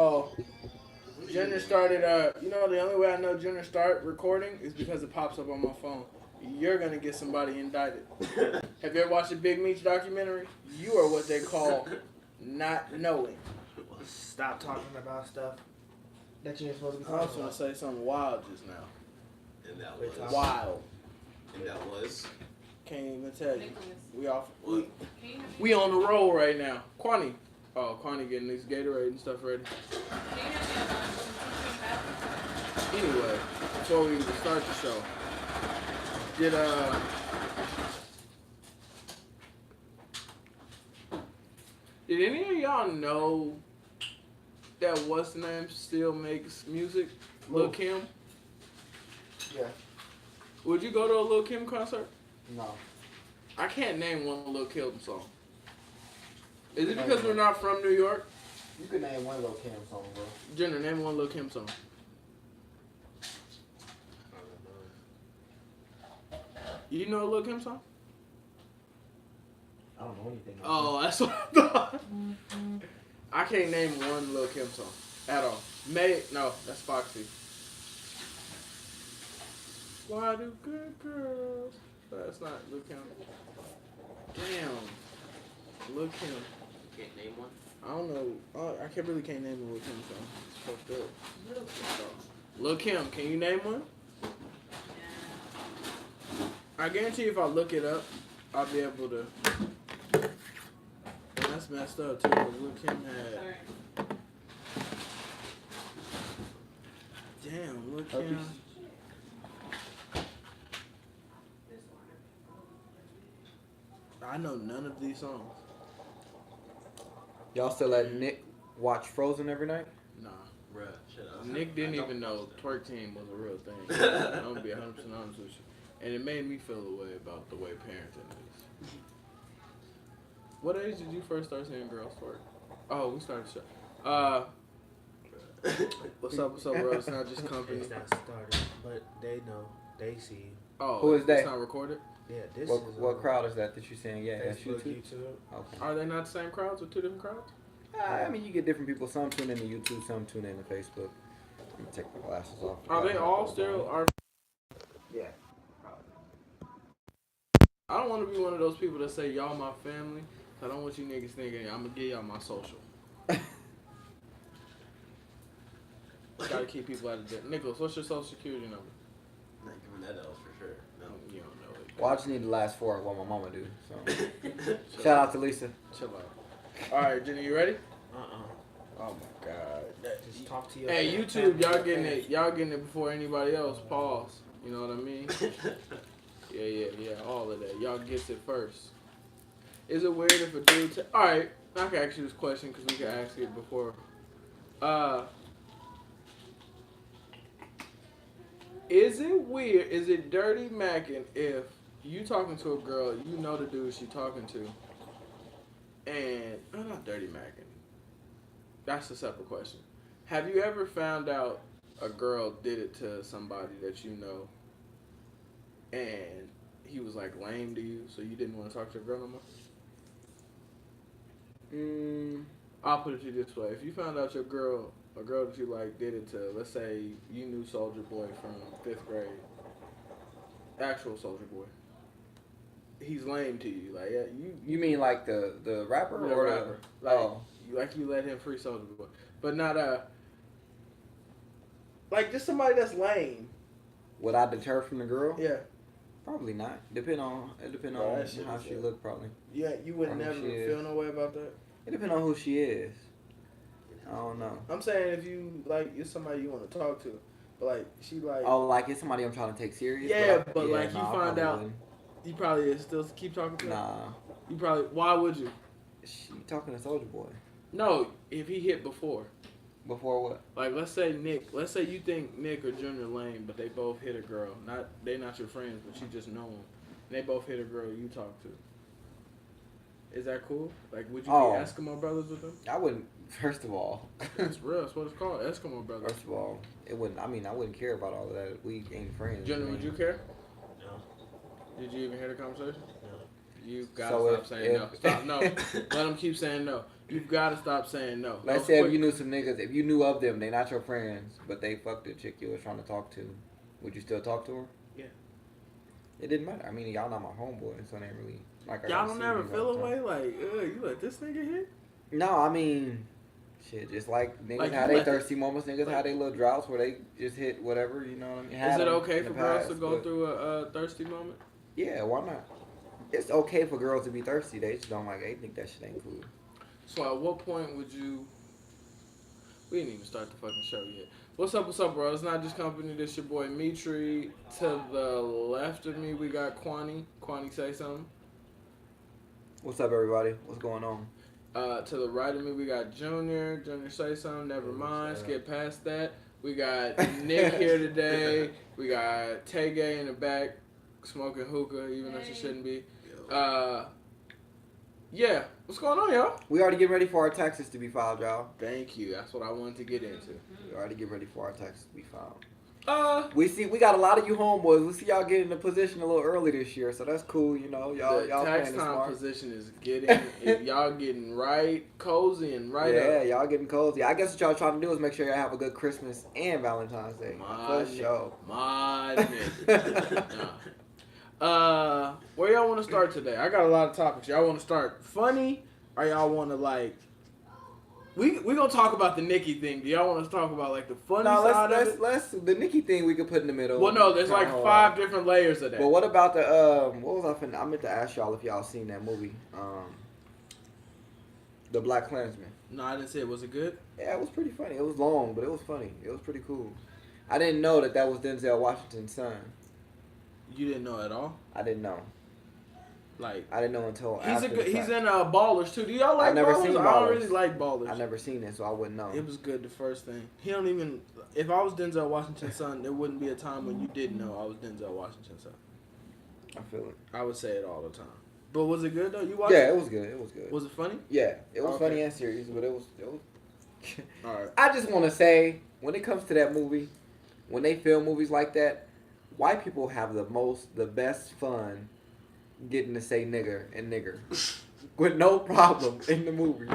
Oh, Junior started. You know, the only way I know Junior start recording is because it pops up on my phone. You're gonna get somebody indicted. Have you ever watched the Big Meech documentary? You are what they call not knowing. Stop talking about stuff that you ain't supposed to be I was talking gonna about. say something wild just now. And that was Wild. And that was. Can't even tell you. We off. What? We on the roll right now. Kwani. Oh, Kwani getting these Gatorade and stuff ready. Anyway, before we even start the show, did did any of y'all know that what's the name still makes music? Lil Kim. Yeah. Would you go to a Lil Kim concert? No. I can't name one Lil Kim song. Is it because we're not from New York? You can name one Lil Kim song, bro. Jenner, name one Lil Kim song. You know a Lil Kim song? I don't know anything. Oh, that's what I thought. I can't name one Lil Kim song at all. No, that's Foxy. Why do good girls? That's not Lil Kim. Damn. Lil Kim. Can't name one? I don't know. I really can't name a Lil Kim song. It's fucked up. Lil Kim, can you name one? I guarantee if I look it up, I'll be able to. And that's messed up too, because Lil Kim had. Damn, Lil Kim. I know none of these songs. Y'all still let Nick watch Frozen every night? Nah. Bruh, shut up. Nick didn't even know Twerk Team was a real thing. I'm gonna be 100% honest with you. And it made me feel a way about the way parenting is. What age did you first start seeing girls twerk? Oh, we started the show. What's up, bro? It's not just company. It's not started, but they know. They see. Oh, Who is that? It's not recorded? Yeah, this What, is what crowd is that you're saying? Yeah, that's Facebook, YouTube. YouTube. Okay. Are they not the same crowds or two different crowds? I mean, you get different people. Some tune into YouTube, some tune into Facebook. Let me take my glasses off. Are they all still? Yeah. I don't want to be one of those people that say y'all my family. I don't want you niggas thinking I'm gonna give y'all my social. Gotta keep people out of debt. Nicholas, what's your social security number? Not giving that out for sure. No. You don't know it. Well, I just need the last four of what my mama do. So, shout out to Lisa. Chill out. All right, Jenny, you ready? Uh-uh. Oh my God. Just talk to your Hey, YouTube, y'all getting it? Y'all getting it before anybody else? Pause. You know what I mean? Yeah. All of that. Y'all gets it first. Is it weird if a dude? All right, I can ask you this question because we can ask it before. Is it weird? Is it dirty macking if you talking to a girl, you know the dude she talking to, and not dirty macking. That's a separate question. Have you ever found out a girl did it to somebody that you know, and he was like lame to you, so you didn't want to talk to a girl no more? I'll put it to you this way: if you found out a girl that you like did it to, let's say you knew Soldier Boy from 5th grade, actual Soldier Boy, he's lame to you, like You mean like the rapper the or rapper, like you let him free Soldier Boy, but not like just somebody that's lame. Would I deter from the girl? Yeah. Probably not. Depend on how she look. Probably. Yeah, you would never feel no way about that. It depends on who she is. I don't know. I'm saying if you like, it's somebody you want to talk to, but like she like. Oh, like it's somebody I'm trying to take serious. Yeah, but like you nah, find out, wouldn't. you probably still keep talking to her. Nah. You probably. Why would you? She talking to Soldier Boy. No, if he hit before. Before what? Like let's say you think Nick or Junior lame, but they both hit a girl. They not your friends, but you just know them. And they both hit a girl you talk to. Is that cool? Like, would you be Eskimo brothers with them? I wouldn't. First of all, it's real. That's what it's called, Eskimo brothers. First of all, it wouldn't. I mean, I wouldn't care about all of that. We ain't friends. Junior, would you care? No. Did you even hear the conversation? No. You've got to So stop saying no. Stop, no. Let them keep saying no. You've got to stop saying no. Let's say if you knew some niggas, if you knew of them, they not your friends, but they fucked the chick you was trying to talk to, would you still talk to her? Yeah. It didn't matter. I mean, y'all not my homeboy, so it ain't really like. Y'all don't ever feel away like, you let this nigga hit? No, I mean, shit, just like niggas Like, had you they let thirsty moments, niggas like- had they little droughts where they just hit whatever, you know what I mean? Is it okay for girls to go through a thirsty moment? Yeah, why not? It's okay for girls to be thirsty. They just don't like. They think that shit ain't cool. So at what point would you? We didn't even start the fucking show yet. What's up, bro? It's not just company. This your boy Mitri. To the left of me, we got Kwani. Kwani, say something. What's up, everybody? What's going on? To the right of me, we got Junior. Junior, say something. Never mind. Skip past that. We got Nick here today. We got Tay in the back, smoking hookah, even though she shouldn't be. Yeah. What's going on, y'all? We already getting ready for our taxes to be filed, y'all. Thank you. That's what I wanted to get into. We already getting ready for our taxes to be filed. We We got a lot of you homeboys. We see y'all get in the position a little early this year, so that's cool. You know, y'all the y'all tax playing it time smart. position is getting y'all getting right cozy and right Yeah, up. y'all getting cozy. I guess what y'all trying to do is make sure y'all have a good Christmas and Valentine's Day. For sure. My nigga. Where y'all want to start today? I got a lot of topics. Y'all want to start funny, or y'all want to like? We gonna talk about the Nicki thing. Do y'all want to talk about like the funny side of it? let's the Nicki thing we could put in the middle. Well, no, there's like Kinda 5 different layers of that. But what about the what was I finna? I meant to ask y'all if y'all seen that movie, The Black Klansman. No, I didn't say it. Was it good? Yeah, it was pretty funny. It was long, but it was funny. It was pretty cool. I didn't know that was Denzel Washington's son. You didn't know at all? I didn't know. Like I didn't know until he's after a good. the He's fact. in Ballers too. Do y'all like I've never Ballers? seen I don't Ballers. really like Ballers. I never seen it, so I wouldn't know. It was good the first thing. He don't even. If I was Denzel Washington's son, there wouldn't be a time when you didn't know I was Denzel Washington's son. I feel it. I would say it all the time. But was it good though? You watched? Yeah, it was good. It was good. Was it funny? Yeah, it was Okay. funny and serious, but it was. All right. I just want to say, when it comes to that movie, when they film movies like that, white people have the best fun getting to say nigger and nigger with no problem in the movie.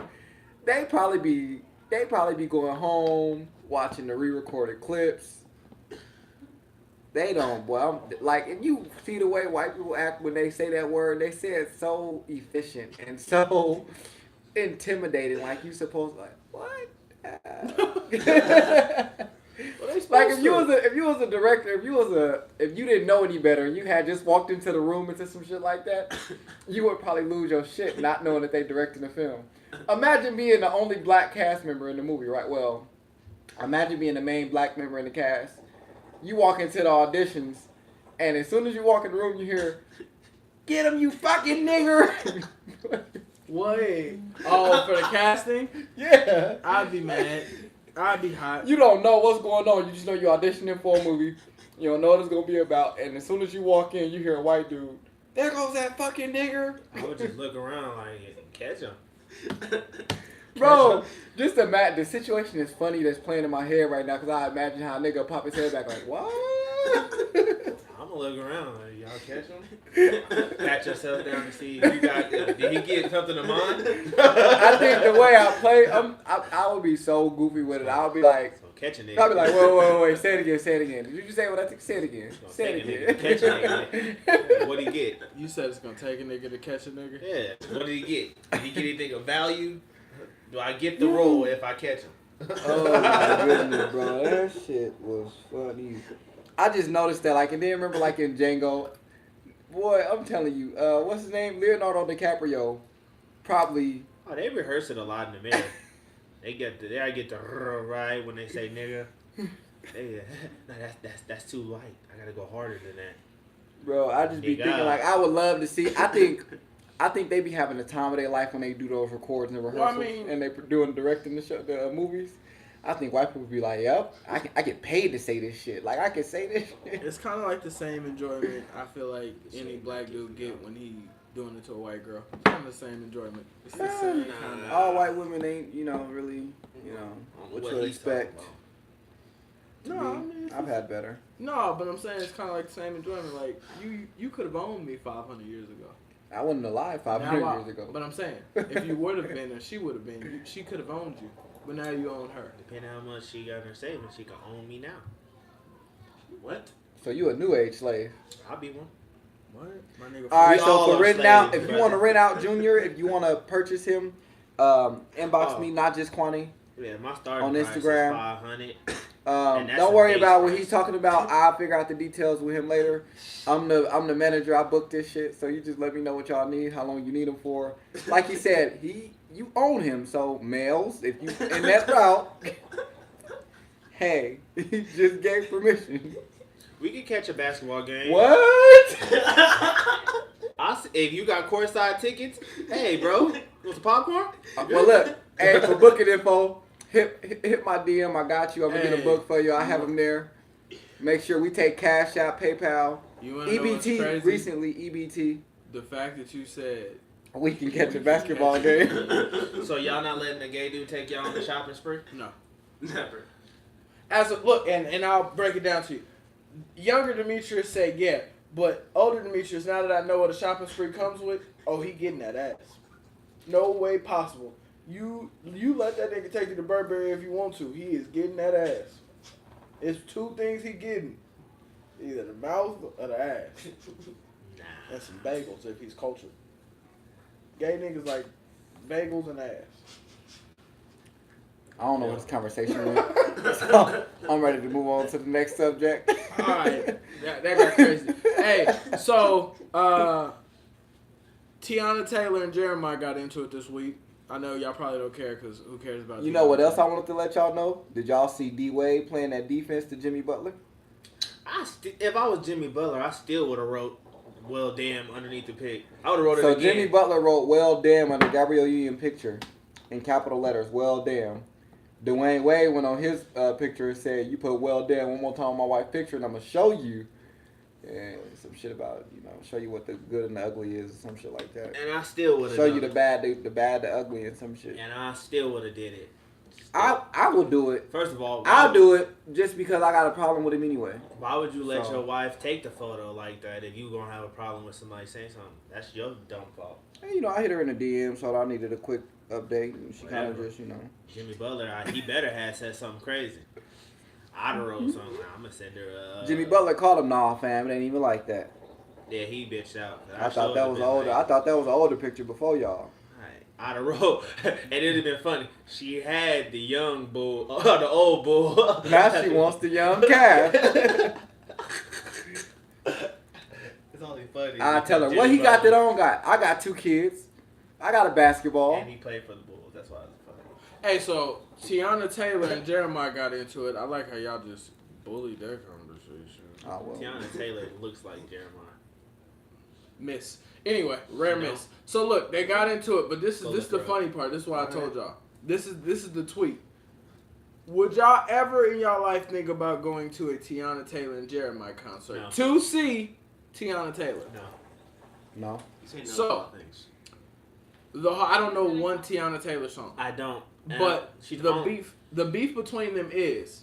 They probably be going home watching the re-recorded clips. They don't, boy. I'm like, if you see the way white people act when they say that word, they say it so efficient and so intimidating. Like you supposed like what? Like if you was a director, if you didn't know any better and you had just walked into the room into some shit like that, you would probably lose your shit not knowing that they directed the film. Imagine being the only black cast member in the movie, right? Well, imagine being the main black member in the cast. You walk into the auditions, and as soon as you walk in the room, you hear, "Get him, you fucking nigger!" Wait. Oh, for the casting? Yeah. I'd be mad. I'd be hot. You don't know what's going on. You just know you're auditioning for a movie. You don't know what it's gonna be about, and as soon as you walk in, you hear a white dude. There goes that fucking nigger. I would just look around like, catch him. Bro, just imagine, the situation is funny that's playing in my head right now because I imagine how a nigga pop his head back like, what? I'm gonna look around. Like, y'all catch him? Pat yourself down to see if you got. Did he get something of mine? I think the way I play, I would be so goofy with it. I would be like, So catch a nigga. I'll be like, wait, say it again. Did you just say what I think? Say it again. Say it again. Catch a nigga. What'd he get? You said it's gonna take a nigga to catch a nigga? Yeah. What did he get? Did he get anything of value? Do I get the role if I catch him? Oh my goodness, bro, that shit was funny. I just noticed that, like, and then remember, like in Django, boy, I'm telling you, what's his name? Leonardo DiCaprio, probably. Oh, they rehearse it a lot in the mirror. They get the right when they say nigga. No, that's too light. I gotta go harder than that. Bro, I just be Nigga. thinking, like, I would love to see. I think they be having the time of their life when they do those records and rehearsals, and they directing the movies. I think white people be like, yep, I get paid to say this shit. Like, I can say this shit. It's kind of like the same enjoyment I feel like any black dude get when he doing it to a white girl. It's kind of the same enjoyment. It's the same kind of. All white women ain't, really, what you would expect. No, I mean, I've had better. No, but I'm saying it's kind of like the same enjoyment. Like you could have owned me 500 years ago. I wasn't alive 500 Now, years ago. But I'm saying, if you would have been, or she would have been, she could have owned you. But now you own her. Depending on how much she got in her savings, she can own me now. What? So you a new age slave. I'll be one. What? My nigga. All right, We so all for are renting out, slaves, if you brother. want to rent out Junior, if you want to purchase him, inbox me, not just Kwani. Yeah, my starting On price Instagram. is 500. And that's Don't a worry base about what price. he's talking about. I'll figure out the details with him later. I'm the manager. I booked this shit, so you just let me know what y'all need, how long you need him for. Like he said, you own him, so males, if you in that route, hey, he just gave permission. We can catch a basketball game. What? If you got courtside tickets, hey, bro, want some popcorn? Well, look, hey, for booking info, hit my DM. I got you. I'm gonna get a Hey. book for you. I have them there. Make sure we take Cash App, PayPal, You wanna know what's EBT. crazy? Recently, EBT. The fact that you said We can catch a basketball game. So y'all not letting the gay dude take y'all on the shopping spree? no. Never. As a look, and I'll break it down to you. Younger Demetrius said yeah, but older Demetrius, now that I know what a shopping spree comes with, oh, he getting that ass. No way possible. You let that nigga take you to Burberry if you want to. He is getting that ass. It's two things he getting. Either the mouth or the ass. Nah. And some bagels if he's cultured. Gay niggas like bagels and ass. I don't know where this conversation went. So I'm ready to move on to the next subject. Alright. That got crazy. Hey, so Tiana Taylor and Jeremiah got into it this week. I know y'all probably don't care because who cares about You Tiana know what else I Taylor? wanted to let y'all know? Did y'all see D Wade playing that defense to Jimmy Butler? If I was Jimmy Butler, I still would have wrote "well damn" underneath the pic. I would have wrote So it again. Jimmy Butler wrote "well damn" under Gabrielle Union picture in capital letters. Well damn. Dwayne Wade went on his picture and said, "You put well damn one more time on my wife's picture, and I'm gonna show you." And some shit about, show you what the good and the ugly is, or some shit like that. And I still would have Show you the bad, the ugly, and some shit. And I still would have did it. I will do it. First of all, I'll do it just because I got a problem with him anyway. Why would you let So- your wife take the photo like that if you gonna have a problem with somebody saying something? That's your dumb fault. And, I hit her in the DM, so I needed a quick update. And she kind of Whatever. just, Jimmy Butler, he better have said something crazy. I'd have wrote something. I'm gonna send her. Jimmy Butler called him, "Nah, fam, it ain't even like that." Yeah, he bitched out. I thought that was older. I thought that was an older picture before y'all. I'd have wrote, and it'd have been funny. She had the young bull, the old bull. Now she wants the young calf. It's only funny. I tell her, Jimmy what he got Butler. that on got? I got 2 kids. I got a basketball. And he played for the Bulls. That's why it's funny. Hey, so Tiana Taylor and Jeremiah got into it. I like how y'all just bullied their conversation. Oh, well. Tiana Taylor looks like Jeremiah. Miss. Anyway, rare You know? miss. So look, they got into it, but this Go is the look her funny part. This is why I told y'all. This is the tweet. Would y'all ever in y'all life think about going to a Tiana Taylor and Jeremiah concert No. to see Tiana Taylor? No. No. You say no So- to a lot of things. I don't know one Tiana Taylor song. I don't. And But she's the on- beef between them is,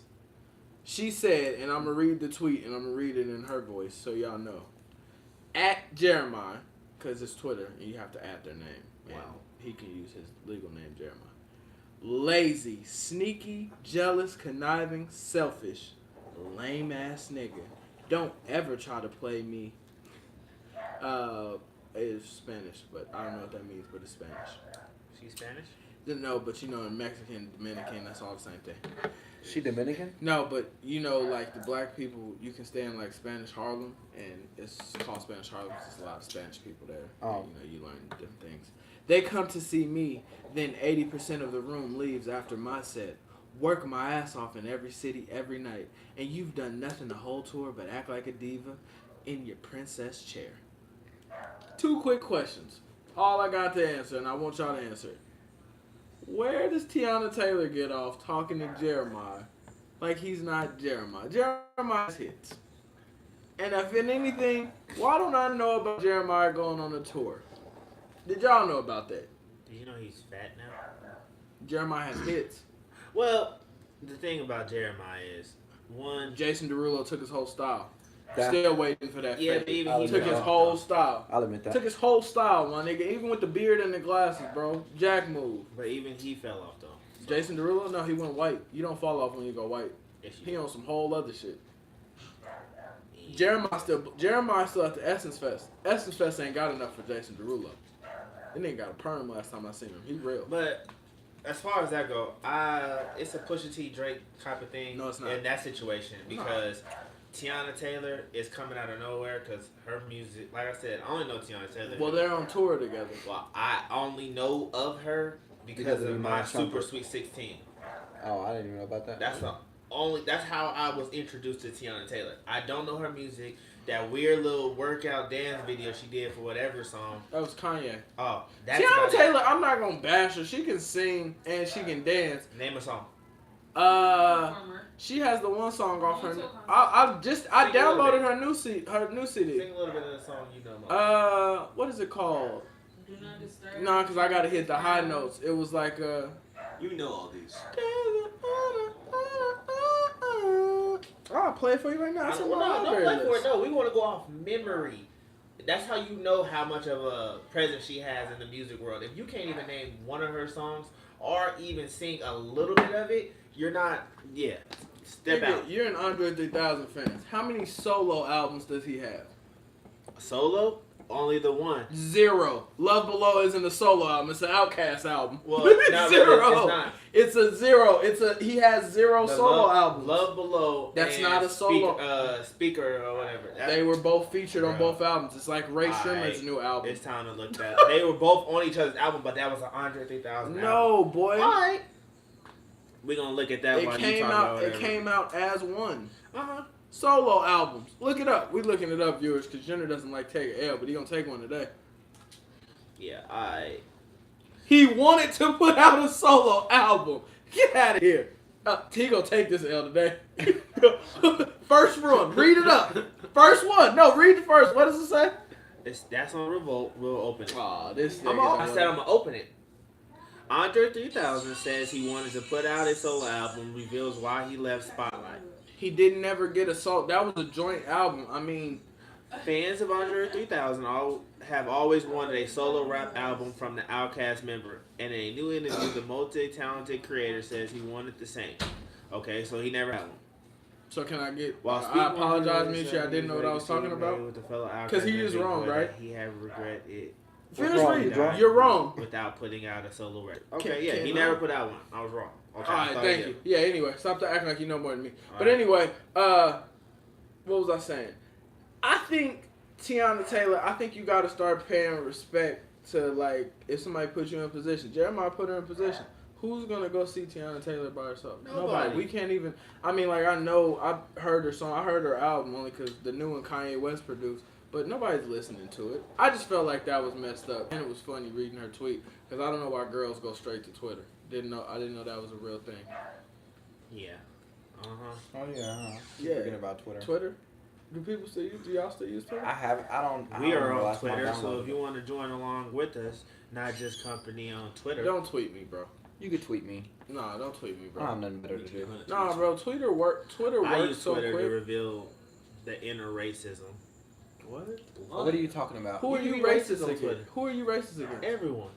she said, and I'm gonna read the tweet and I'm gonna read it in her voice so y'all know. At Jeremiah, because it's Twitter and you have to add their name. And Wow. he can use his legal name, Jeremiah. Lazy, sneaky, jealous, conniving, selfish, lame ass nigga. Don't ever try to play me. It's Spanish, but I don't know what that means, but it's Spanish. She's Spanish? No, but in Mexican, Dominican, that's all the same thing. She Dominican? No, but like the black people, you can stay in like Spanish Harlem, and it's called Spanish Harlem because there's a lot of Spanish people there. Oh. And, you learn different things. They come to see me, then 80% of the room leaves after my set. Work my ass off in every city every night, and you've done nothing the whole tour but act like a diva in your princess chair. 2 quick questions. All I got to answer, and I want y'all to answer it. Where does Tiana Taylor get off talking to Jeremiah like he's not Jeremiah? Jeremiah's hits. And if in anything, why don't I know about Jeremiah going on a tour? Did y'all know about that? Did you know he's fat now? Jeremiah has hits. Well, the thing about Jeremiah is, one, Jason Derulo took his whole style. Still waiting for that. Yeah, fade. but even I'll he Took admit his that. whole style. I'll admit that. Took his whole style, my nigga. Even with the beard and the glasses, bro. Jack move. But even he fell off though. Jason Derulo, no, he went white. You don't fall off when you go white. If He you, on some whole other shit. Jeremiah still at the Essence Fest. Essence Fest ain't got enough for Jason Derulo. He ain't got a perm last time I seen him. He real. but as far as that go, it's a Pusha T Drake type of thing. No, it's not. In that situation because Tiana Taylor is coming out of nowhere because her music, like I said, I only know Tiana Taylor. Well, they're on tour together. Well, I only know of her because of my Super Sweet 16. Oh, I didn't even know about that. That's how I was introduced to Tiana Taylor. I don't know her music. That weird little workout dance video she did for whatever song. That was Kanye. Oh, that's Tiana about it. Taylor, I'm not gonna bash her. She can sing and she can dance. Name a song. She has the one song off her. Sing I a little downloaded bit. her new CD. Sing a little bit of the song you know. Mo. What is it called? Do not disturb. Nah, cause I gotta hit the high notes. It was like You know all these. I'll play it for you right now. It's in my library don't play for list. it. No, we want to go off memory. That's how you know how much of a presence she has in the music world. If you can't even name one of her songs or even sing a little bit of it, you're not. Yeah, step Nigga, out. You're an Andre 3000 fan. How many solo albums does he have? Solo, only the one. 0. Love Below isn't a solo album. It's an Outkast album. Well, It's not 0. really, it's not. It's a 0. He has 0 The solo Love, albums. Love Below. That's and not a solo. Speaker or whatever. They were both featured on Bro. both albums. It's like Ray Sherman's Alright. new album. It's time to look that. They were both on each other's album, but that was an Andre 3000 album. No, boy. Alright. We're gonna look at that It while you came talk out. about It came out as one. Uh-huh. Solo albums. Look it up. We're looking it up, viewers, because Jenner doesn't like take an L, but he gonna take one today. Yeah, alright. He wanted to put out a solo album. Get out of here. He gonna take this L today. First run. Read it up. First one. No, read the first. What does it say? That's on Revolt. We'll open it. Aw, this I nigga. said I'm gonna open it. Andre 3000 says he wanted to put out a solo album, reveals why he left Spotlight. He didn't ever get a solo. That was a joint album. I mean, Fans of Andre 3000 have always wanted a solo rap album from the Outkast member. In a new interview, the multi-talented creator says he wanted the same. Okay, so he never had one. so can I get? While I apologize, Misha. I didn't know what I was talking about. Because he is wrong, right? He had regret it Finish wrong, reading. John? You're wrong. without putting out a solo record. Can't- Okay, yeah, he can't- never put out one. I was wrong. Okay, All I right, thought thank he you. did. Yeah. Anyway, stop acting like you know more than me. All But right. anyway, what was I saying? I think Tiana Taylor. I think you got to start paying respect to, like, if somebody puts you in position. Jeremiah put her in position. Who's gonna go see Tiana Taylor by herself? Nobody. We can't even. I mean, like, I know I heard her song. I heard her album only because the new one Kanye West produced. But nobody's listening to it. I just felt like that was messed up, and it was funny reading her tweet because I don't know why girls go straight to Twitter. I didn't know that was a real thing. Yeah. Uh-huh. Oh yeah. Yeah. Forgetting about Twitter. Twitter? Do people still use? Do y'all still use Twitter? I have. I don't. We I don't are know on last time I Twitter, so downloaded if you it. want to join along with us, not just company on Twitter. Don't tweet me, bro. You could tweet me. Nah, don't tweet me, I don't bro. have nothing better to do. Nah, bro. Twitter I works use so Twitter to quick. reveal the inner racism. What? What are you talking about? Who are You you can be racist racist on against? Twitter. Who are you racist against? Everyone.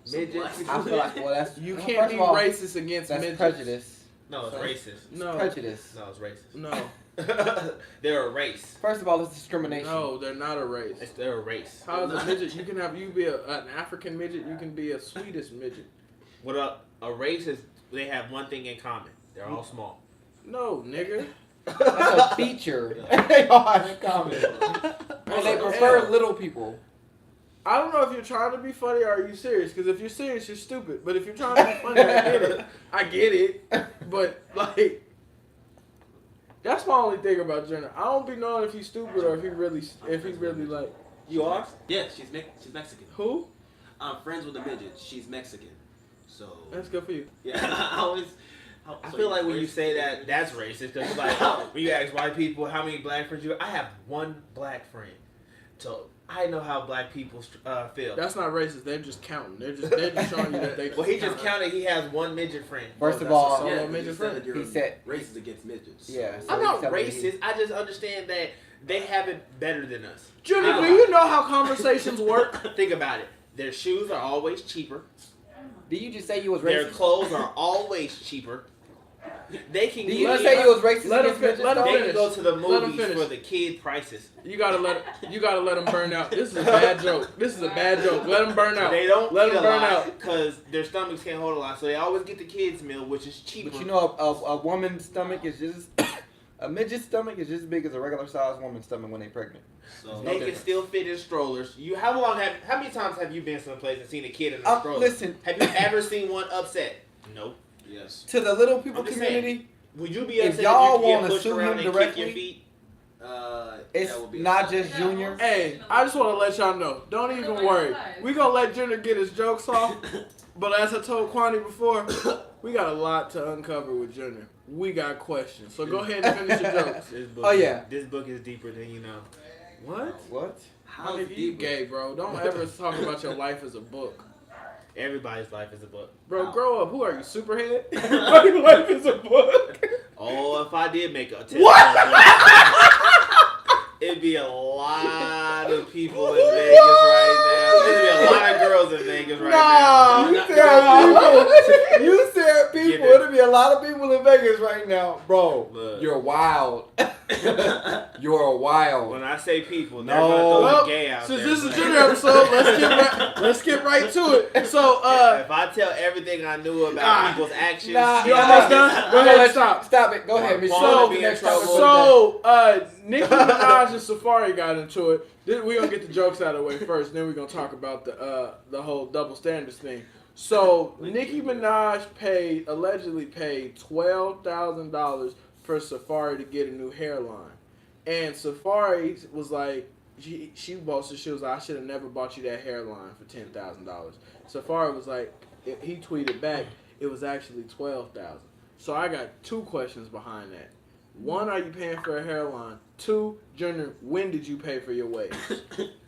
Some Midgets. black I feel like that's You well, can't first be of all, racist against That's midgets. prejudice. No, it's racist. No. Prejudice. No, it's racist. No. They're a race. First of all, it's discrimination. No, they're not a race. They're a race. How is a midget? You can be an African midget. You can be a Swedish midget. What a race is? They have one thing in common. They're all small. No, nigga. That's a feature. They all have in common. And they prefer L. little people. I don't know if you're trying to be funny or are you serious. Because if you're serious, you're stupid. But if you're trying to be funny, I get it. I get it. But like, that's my only thing about Jenner. I don't be knowing if he's stupid or if he really like. You are? Yeah, she's Mexican. Who? I'm friends with a midget. She's Mexican. So That's good for you. yeah, I always. I feel like when you say that, that's racist. Because like when you ask white people how many black friends you have, I have one black friend. So I know how black people feel. That's not racist. They're just counting. They're just showing you that they. Well, he just counted. He has one midget friend. First of all, solo Yeah, midget you friend. said you're He said- racist against midgets. Yeah. So I'm not he's telling me racist. I just understand that they have it better than us. Junior, do you know how conversations work? Think about it. Their shoes are always cheaper. Did you just say you was Their racist? clothes are always cheaper. They can Did you get- just say you was racist? Let him against fin- midgets, let him though? They finish. can go to the Let him movies finish. for the kid prices. You gotta let them burn out. This is a bad joke. This is a bad joke. Let them burn out. They don't let eat them a burn lot out. because their stomachs can't hold a lot, so they always get the kids meal, which is cheaper. But you know, a woman's stomach is just a midget's stomach is just as big as a regular sized woman's stomach when they're pregnant. So they can still fit in strollers. How many times have you been someplace and seen a kid in a stroller? Listen, Have you ever seen one upset? Nope. yes. to the little people I'm just community, Would you be If upset y'all if you wanna get pushed sue around him and directly, kick your feet? it's that would be not upsetting. just Junior. Hey, I just want to let y'all know. Don't even worry. We gonna let Junior get his jokes off. But as I told Kwani before, we got a lot to uncover with Junior. We got questions. So go ahead and finish your jokes. This book Oh, yeah. This book is deeper than you know. What? What? How Nigga, you deep? gay, bro. Don't ever talk about your life as a book. Everybody's life is a book. Bro, grow up. Who are you, Superhead? Your life is a book. Oh, if I did make a test, it'd be a lot of people in Vegas right now. There'd be a lot of girls in Vegas right Nah, now. you said people. You said people. Give it. It'll be a lot of people in Vegas right now, bro. Look. You're wild. You're wild. When I say people, they're No. gonna throw Well, a gay out since there. this is but- Junior episode, let's get right to it. So, if I tell everything I knew about Ah, people's actions, nah, you yeah, almost done? Go ahead, stop. Stop it. Go ahead, Miss. So- the next so- topic. So, Nicki Minaj and Safari got into it. We're gonna get the jokes out of the way first, then we're gonna talk about the whole double standards thing. So, Nicki Minaj allegedly paid $12,000 for Safari to get a new hairline, and Safari was like, she boasted, she was like, I should have never bought you that hairline for $10,000. Safari was like, he tweeted back, it was actually $12,000. So I got two questions behind that. One, are you paying for a hairline? Two, Junior, when did you pay for your waves?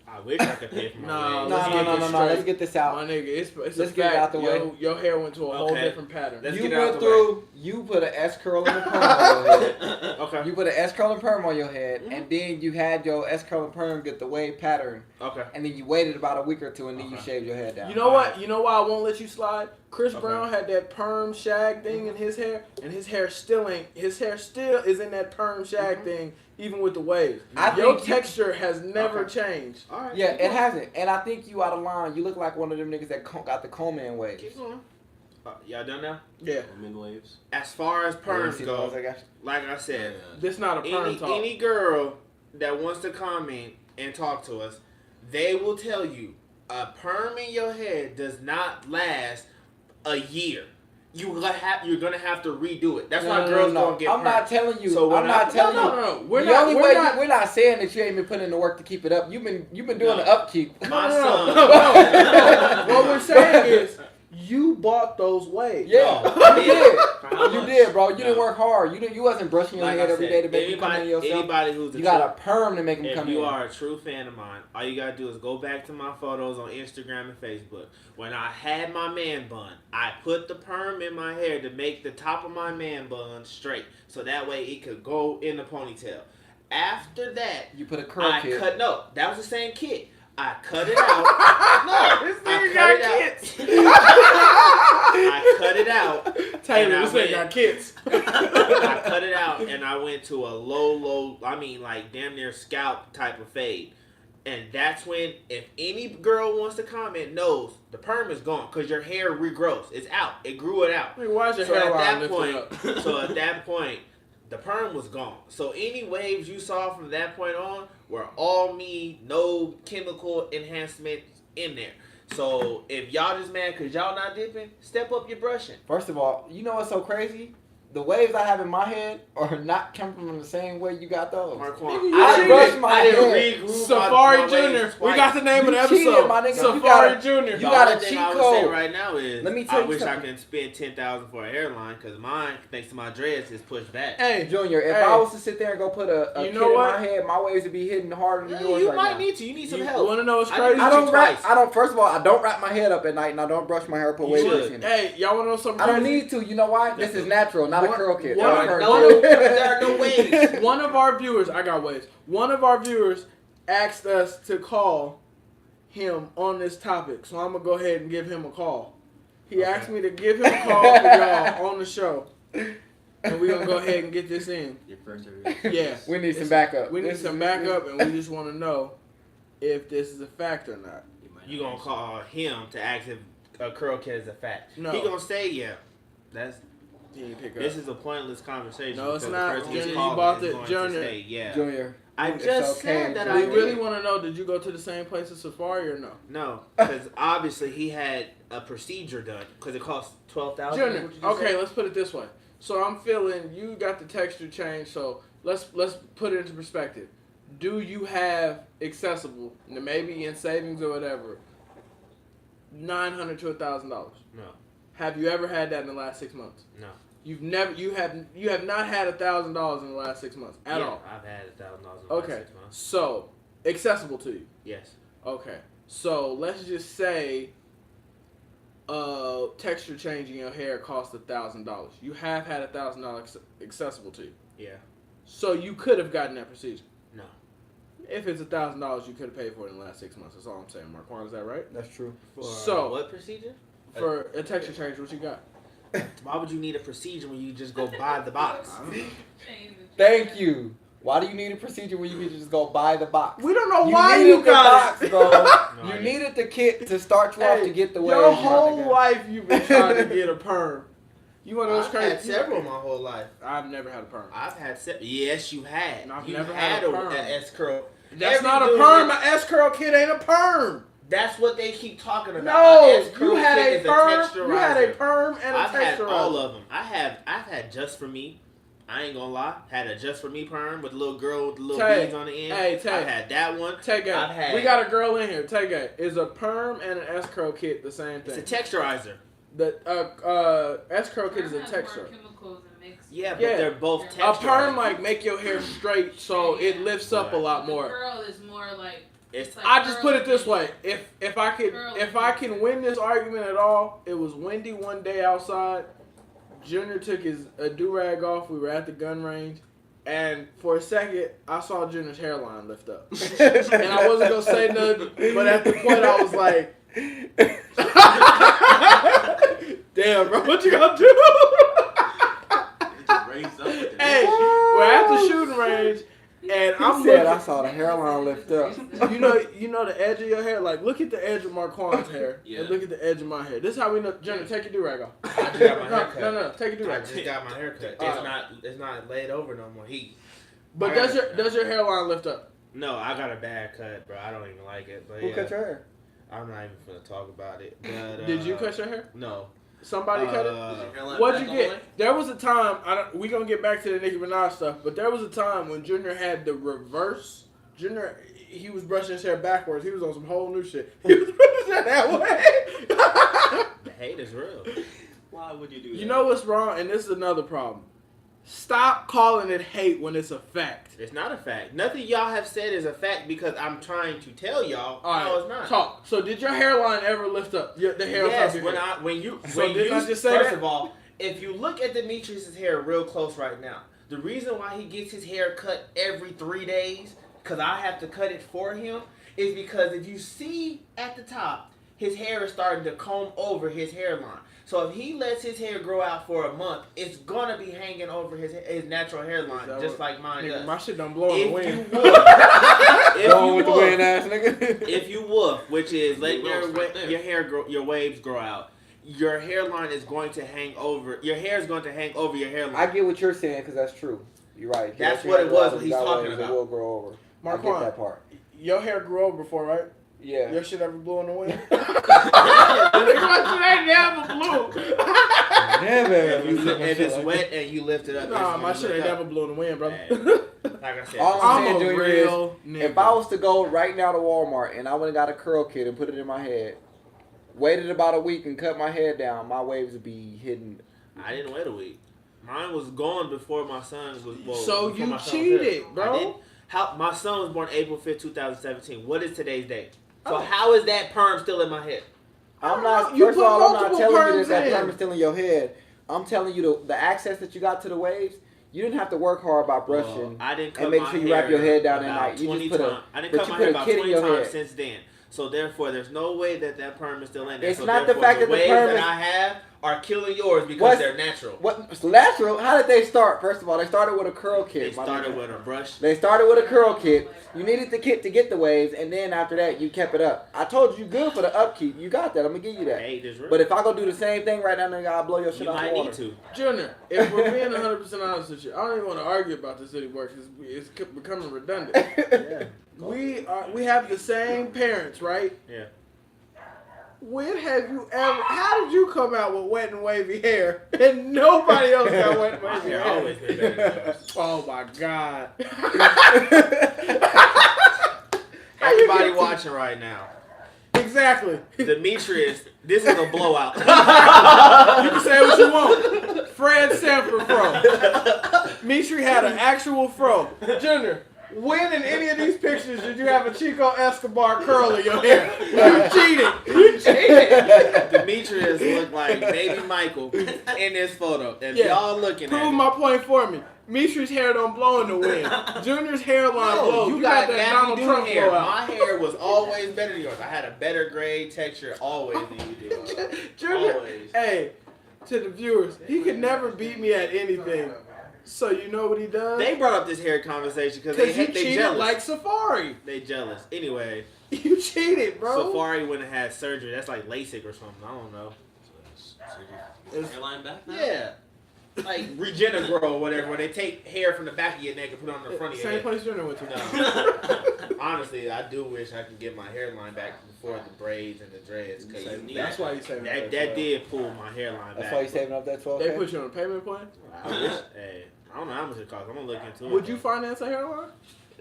I wish I could pay for my Nah, waves. let's get this No. straight. Let's get this out. My nigga, it's Let's a get it fact. out the way. Your hair went to a whole Okay. different pattern. Let's You get it out went the through. You put an S curl and a perm on your head. Okay. You put an S curl and perm on your head, Mm-hmm. and then you had your S curl and perm get the wave pattern, Okay. and then you waited about a week or two, and then you Okay. shaved your head down. You know what? You know why I won't let you slide? Chris Okay. Brown had that perm shag thing in his hair, and his hair still is in that perm shag thing, even with the waves. I Your think you- texture has never Okay. changed. All right. Yeah, keep it going. hasn't, and I think you out of line. You look like one of them niggas that got the Coleman waves. Keep going. Y'all done now? Yeah, Women waves. As far as perms See the ones go, I got? like I said, this not a perm talk. any girl that wants to comment and talk to us, they will tell you a perm in your head does not last a year. You're gonna have to redo it. That's why girls don't get. I'm perms. not telling you. So I'm when not I- telling you. No. We're The not. only We're way not. we're not saying that you ain't been putting in the work to keep it up. You've been doing No. the upkeep. My No. son. What we're saying is, you bought those waves. Yeah, No. you did. For how You much? did, bro. You No. didn't work hard. You wasn't brushing your Like head I every said, day to make you come in yourself. anybody who's a You got true- a perm to make him If come you in. are a true fan of mine, all you gotta do is go back to my photos on Instagram and Facebook. When I had my man bun, I put the perm in my hair to make the top of my man bun straight, so that way it could go in the ponytail. After that, You put a curl kit. that was the same kit. I cut it out. No, This I nigga cut got it kids. I cut it out. Taylor, And this I nigga got kids. I cut it out and I went to a low, like damn near scalp type of fade. And that's when, if any girl wants to comment, knows the perm is gone because your hair regrows. It's out. It grew it out. Hey, why's your So at hairline that lifted point, up? so at that point, the perm was gone. So any waves you saw from that point on were all me, no chemical enhancement in there. So if y'all just mad because y'all not dipping, step up your brushing. First of all, you know what's so crazy? the waves I have in my head are not coming from the same way you got those. Marquand, I brushed my didn't head. regroup Safari my Junior. waves We twice. got the name of the You cheated, episode. my nigga. Safari Junior. You The got only a thing cheat I would say code. right now is Let me tell I you wish I something. could spend $10,000 for a hairline because mine, thanks to my dreads, is pushed back. Hey, Junior, if Hey. I was to sit there and go put a You kid know in what? my head, my waves would be hitting harder than yours You right might now. need to. You need some you help. want to know what's I crazy? didn't I don't twice. wrap. First of all, I don't wrap my head up at night, and I don't brush my hair, put You wave should. mix in it. Hey, y'all want to know something I don't crazy? need to. You know why? This is natural, not a One- curl kit. one- Not a curl No, kit. there are no waves. One of our viewers, I got waves. One of our viewers asked us to call him on this topic, so I'm gonna go ahead and give him a call. He asked me to give him a call for y'all on the show, and we're gonna go ahead and get this in. Your first Yeah, We need some backup. we need This some is- backup, and we just want to know if this is a fact or not. You gonna call him to ask if a curl kit is a fact? No. He gonna say yeah. That's He didn't pick this up. is a pointless conversation. No, it's because not. The person Junior, he's you calling bought is the- going Junior. to say yeah. Junior. I It's just okay, said that Junior. I We really did. want to know: did you go to the same place as Safari or no? No, because obviously he had a procedure done because it cost $12,000. Junior, okay, let's put it this way. So I'm feeling you got the texture change. So let's put it into perspective. Do you have accessible, maybe in savings or whatever, $900 to $1,000? No, Have you ever had that in the last 6 months? no. You have not had $1,000 in the last 6 months at Yeah, all. I've had $1,000 in the Okay, last 6 months. so accessible to you. Yes. Okay, so let's just say texture changing your hair costs $1,000. You have had $1,000 accessible to you. Yeah. So you could have gotten that procedure. No. If it's $1,000, you could have paid for it in the last 6 months. That's all I'm saying, Marquand. Is that right? That's true. For So- what procedure? For a texture change, what you got? Why would you need a procedure when you just go buy the box? Thank you. Why do you need a procedure when you can just go buy the box? We don't know You why needed you the got box, it. bro. No, You I needed the kit to start you off Hey, to get the your waves. my whole nigga. life you've been trying to get a perm. You want to know what's I've had crazy? several my whole life. I've never had a perm. I've had several. Yes, you had. No, I've you never had a perm. an S curl. That's Every not a dude perm. that- An S curl kid ain't a perm. That's what they keep talking about. No, A S curl you had kit a is perm. You had a texturizer. perm and a I've had texturizer. all of them. I've had just for me. I ain't gonna lie. Had a just for me perm with the little girl with the little Tay. beads on the end. Hey, Tay. I've had that one. Take I've it. had- We got a girl in here. Take it. Is a perm and an S curl kit the same It's thing? a texturizer. The S curl kit is a texture. Yeah, but Yeah. they're both A texturized. perm like make your hair straight, so it lifts up a lot more. Curl is more like. It's like I just put it curl. this way: if I can win this argument at all, it was windy one day outside. Junior took his do rag off. We were at the gun range, and for a second, I saw Junior's hairline lift up, and I wasn't gonna say nothing, but at the point I was like, "Damn, bro, what you gonna do?" Hey, we're at the shooting range, and I'm He said, looking. I saw the hairline lift up. You know the edge of your hair. Like, look at the edge of Marquand's hair, Yeah. and look at the edge of my hair. This is how we know. Junior, take your do rag off. I just got my No, haircut. no, take your do I rag. just got my haircut. Alright. It's not laid over no more. But does your hairline lift up? No, I got a bad cut, bro. I don't even like it. But Who yeah, cut your hair? I'm not even gonna talk about it. But, Did you cut your hair? No. Somebody cut it. Uh, What'd you get? There was a time. We gonna get back to the Nicki Minaj stuff, but there was a time when Junior had the reverse. Junior, he was brushing his hair backwards. He was on some whole new shit. He was brushing his hair that way. The hate is real. Why would you do that? You know what's wrong, and this is another problem. Stop calling it hate when it's a fact. It's not a fact. Nothing y'all have said is a fact because I'm trying to tell y'all. All right, no, it's not. talk. So did your hairline ever lift up? The hair Yes, on top of your head? So when didn't you I just say first that? of all, if you look at Demetrius's hair real close right now, the reason why he gets his hair cut every 3 days, because I have to cut it for him, is because if you see at the top, his hair is starting to comb over his hairline. So if he lets his hair grow out for a month, it's gonna be hanging over his natural hairline, Is that just what- like mine Nigga, does. my shit don't blow in the If wind. you would, Going with the wind ass nigga. if you woof, which is letting It rolls right there. your hair grow, your waves grow out, your hairline is going to hang over. Your hair is going to hang over your hairline. I get what you're saying because that's true. You're right. That's Your what hair it was grows, what he's you got talking waves, about. It will grow over. I Marquand, get that part. your hair grew over before, right? Yeah. Your shit ever blew in the wind? Never. Never. If it's wet and you lift it up, Nah, my it's shit ain't gonna never blew in the wind, bro. like I said, All I'm saying, a Junior, real nigga. if I was to go right now to Walmart and I would have got a curl kit and put it in my head, waited about a week and cut my head down, my waves would be hidden. I didn't wait a week. Mine was gone before my son was. Well, So before you my son was cheated, here. bro. I didn't. How my son was born April 5th, 2017. What is today's date? So Oh. how is that perm still in my head? I'm not. You First of put all, I'm not multiple telling you perms that in. perm is still in your head. I'm telling you the access that you got to the waves. You didn't have to work hard by brushing. I didn't cut and make my sure you wrap hair your head down at about night. You 20 just put times. I didn't but cut you my put hair a about kid in 20 your times head. since then. So therefore, there's no way that perm is still in there. It's so not the therefore, fact that the waves perm that is- I have are killing yours because What's- they're natural. What natural? How did they start? First of all, they started with a curl kit. They my started nigga. with a brush. They started with a curl kit. You needed the kit to get the waves, and then after that, you kept it up. I told you, good for the upkeep. You got that. I'm gonna give you that. Hey, this real. But if I go do the same thing right now, nigga, I'll blow your shit you out the might water. need to. Junior, if we're being 100% honest with you, I don't even want to argue about this anymore because it's becoming redundant. Yeah. We have the same parents, right? Yeah. When have you ever? How did you come out with wet and wavy hair and nobody else got wet and My wavy hair hair? always been better than yours. Oh my god! Everybody watching right now. Exactly. Demetrius, this is a blowout. You can say what you want. Fred Sanford fro. Mitri had an actual fro. Junior, when in any of these pictures did you have a Chico Escobar curl in your hair? You cheated. You cheated. Demetrius looked like baby Michael in this photo. If Yeah. y'all looking at Prove it. my point for me. Mitri's hair don't blow in the wind. Junior's hairline blows. you got got that Matthew Donald Dude Trump hair. blowout. My hair was always better than yours. I had a better grade texture always than you did. Junior, Always. hey, to the viewers, he could never beat me at anything. So you know what he does? They brought up this hair conversation because Because they you they cheated jealous. like Safari. They jealous. Anyway, You cheated, bro. Safari went and had surgery. That's like LASIK or something. I don't know. Hairline back now? Yeah. Like Regenegrow or whatever, where they take hair from the back of your neck and put it on the front of your Same head. place Junior went to. No. Honestly, I do wish I could get my hairline back before the braids and the dreads. Cause That's why you saving that did pull my hairline That's back. why you saving up that 12K? They put you on a payment plan. I wish. Hey, I don't know how much it costs. I'm gonna look into it. Would you though. finance a hairline?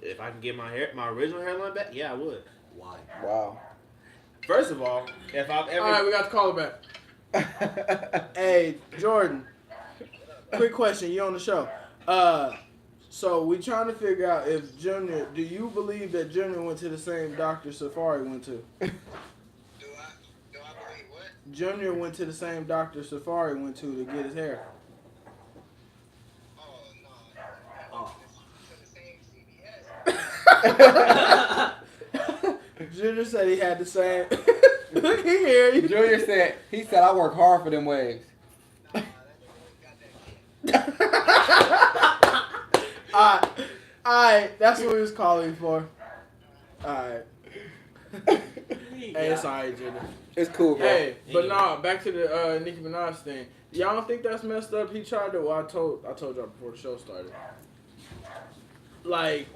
If I can get my original hairline back, yeah, I would. Why? Wow. First of all, if I've ever All right, we got the caller back. Hey, Jordan. Quick question. You on the show? So we trying to figure out if Junior. Do you believe that Junior went to the same doctor Safari went to? Do I believe what? Junior went to the same doctor Safari went to get his hair. Oh, no. Oh. To the same CVS. Junior said he had the same. He hear you. Junior said, I work hard for them waves. Nah, that nigga always got that kid. Alright, that's what we was calling for. Alright. Hey, it's alright, Junior. It's cool, bro. Hey, but no, back to the Nicki Minaj thing. Y'all don't think that's messed up? He tried to. Well, I told y'all before the show started. Like,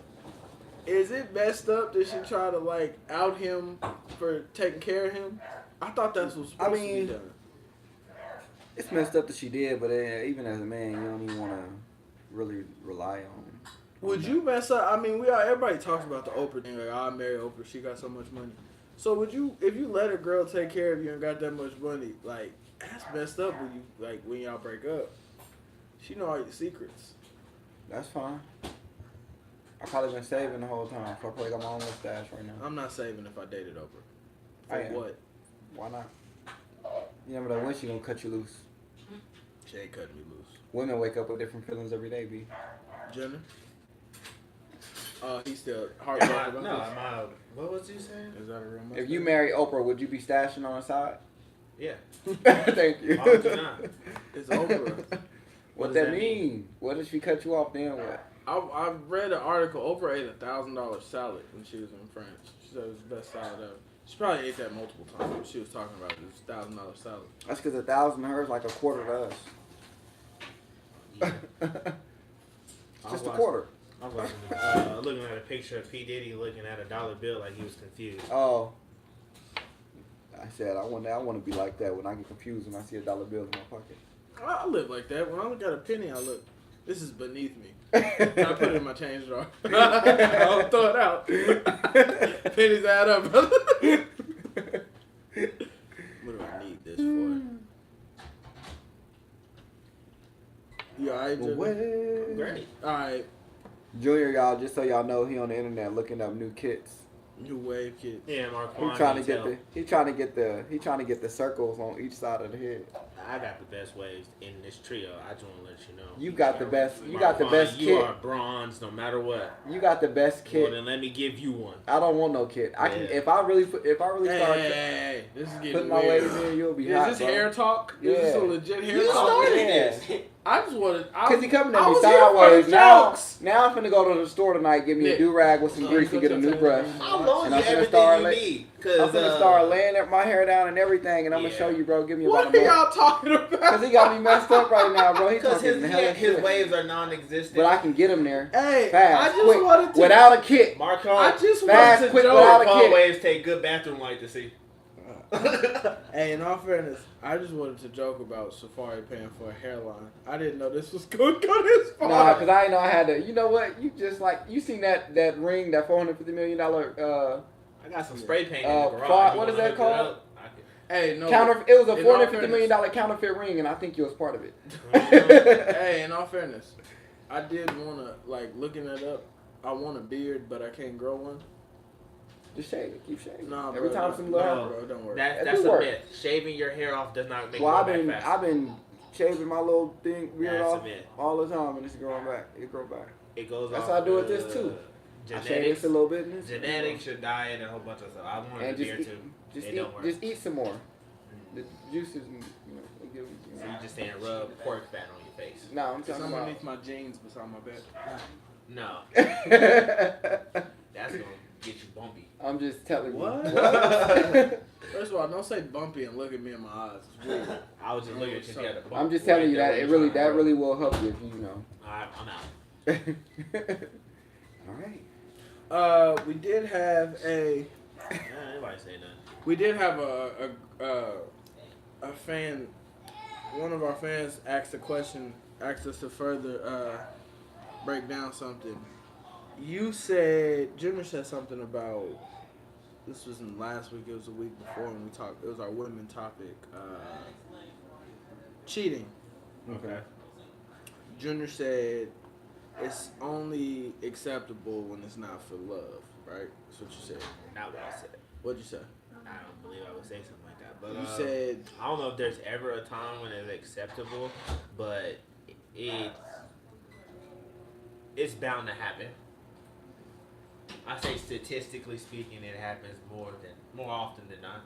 is it messed up that she tried to like out him for taking care of him? I thought that's what's supposed to be done. It's messed up that she did, but even as a man, you don't even want to really rely on. Would you mess up? I mean, everybody talks about the Oprah thing. Like, I marry Oprah. She got so much money. So would you, if you let a girl take care of you and got that much money, like that's messed up when you when y'all break up. She know all your secrets. That's fine. I probably been saving the whole time, so I probably got my own little stash right now. I'm not saving if I dated Oprah. I For am. what? Why not? You never know when she gonna cut you loose. She ain't cutting me loose. Women wake up with different feelings every day, B. Jenner? He's still heartbroken about no, what was you saying? this? Is that a real If you marry Oprah, would you be stashing on the side? Yeah. Thank you. Why would you not? It's Oprah. What does that that mean? What if she cut you off then what? I read an article. Oprah ate $1,000 salad when she was in France. She said it was the best salad ever. She probably ate that multiple times. But she was talking about it was $1,000 salad. That's because 1,000 to her is like a quarter to us. Just a quarter. I was watching, looking at a picture of P. Diddy looking at a dollar bill like he was confused. Oh. I said, I want to be like that when I get confused when I see a dollar bill in my pocket. I live like that. When I look at a penny, I look, this is beneath me. I put it in my change drawer. I don't throw it out. Pennies add up, brother. What do I need this for? You alright, Junior? Great. Alright. Junior, y'all, just so y'all know, he on the internet looking up new kits. New wave kids. Yeah, Mark. He trying to get the circles on each side of the head. I got the best waves in this trio. I just want to let you know. You got the best. You Mark got the Vaughn, best you kit. are bronze, no matter what. You got the best kit. Well, then let me give you one. I don't want no kit. I can Yeah. if I really start Hey, this is getting putting my weird. waves in, you'll be Is hot. this bro. hair talk? Yeah. Is this a legit hair You talk? started Yeah. this. I just wanted. Cause he coming I at me was here for sideways. the Now jokes. I'm finna go to the store tonight, get me a Nick. do-rag with some grease and get a new brush. How long And is I'm finna everything start you la- need? I'm Cause finna start laying my hair down and everything, and I'm Yeah. gonna show you, bro. Give me What about are a month. y'all talking about? Cause he got me messed up right now, bro. He Because talking hella his shit. waves are non-existent. But I can get him there Hey, fast, I just quick, wanted to. without a kit. Mark I Hall, just Fast, wanted to quick, joke. without a Mark Hall kit. waves take good bathroom light to see. Hey, in all fairness, I just wanted to joke about Safari paying for a hairline. I didn't know this was going to go this far. Nah, cause I didn't know I had to. You know what? You just like you seen that ring, that $450 million I got some spray paint in the garage. You what is wanna that hook it called? up? Hey, no. counter. It was a in all $450 million counterfeit ring, and I think you was part of it. Hey, in all fairness, I did want to, like, looking it up, I want a beard, but I can't grow one. Just shave it. Keep shaving. Nah, Every bro, time no, some little hair. bro, don't worry. That That's do a work. myth. Shaving your hair off does not make Well, it grow back fast. I've been shaving my little weird That's a off myth. all the time, and it's growing back. It grow back. It goes That's off how I do it the this too. I shave Genetics, this a little bit. And this genetics, your diet, and a whole bunch of stuff. I wanted and a beard too. just eat some more. The juices, and, they give you. So you just saying rub pork fat on your face? No, I'm It's talking about. underneath my jeans beside my bed. No, that's gonna get you bumpy. I'm just telling What? you. First of all, don't say bumpy and look at me in my eyes. It's weird. I was just looking at you. If you had a bump I'm just right telling you there that when it you're really trying to rub. will help you if you know. Alright, I'm out. All right. We did have a. Anybody say nothing? We did have a fan. One of our fans asked a question, asked us to further break down something. You said Junior said something about. This wasn't last week. It was a week before when we talked. It was our women topic. Cheating. Okay. Junior said it's only acceptable when it's not for love, right? That's what you said. Not what I said. What'd you say? I don't believe I would say something like that. But You said I don't know if there's ever a time when it's acceptable, but it's bound to happen. I say statistically speaking, it happens more often than not.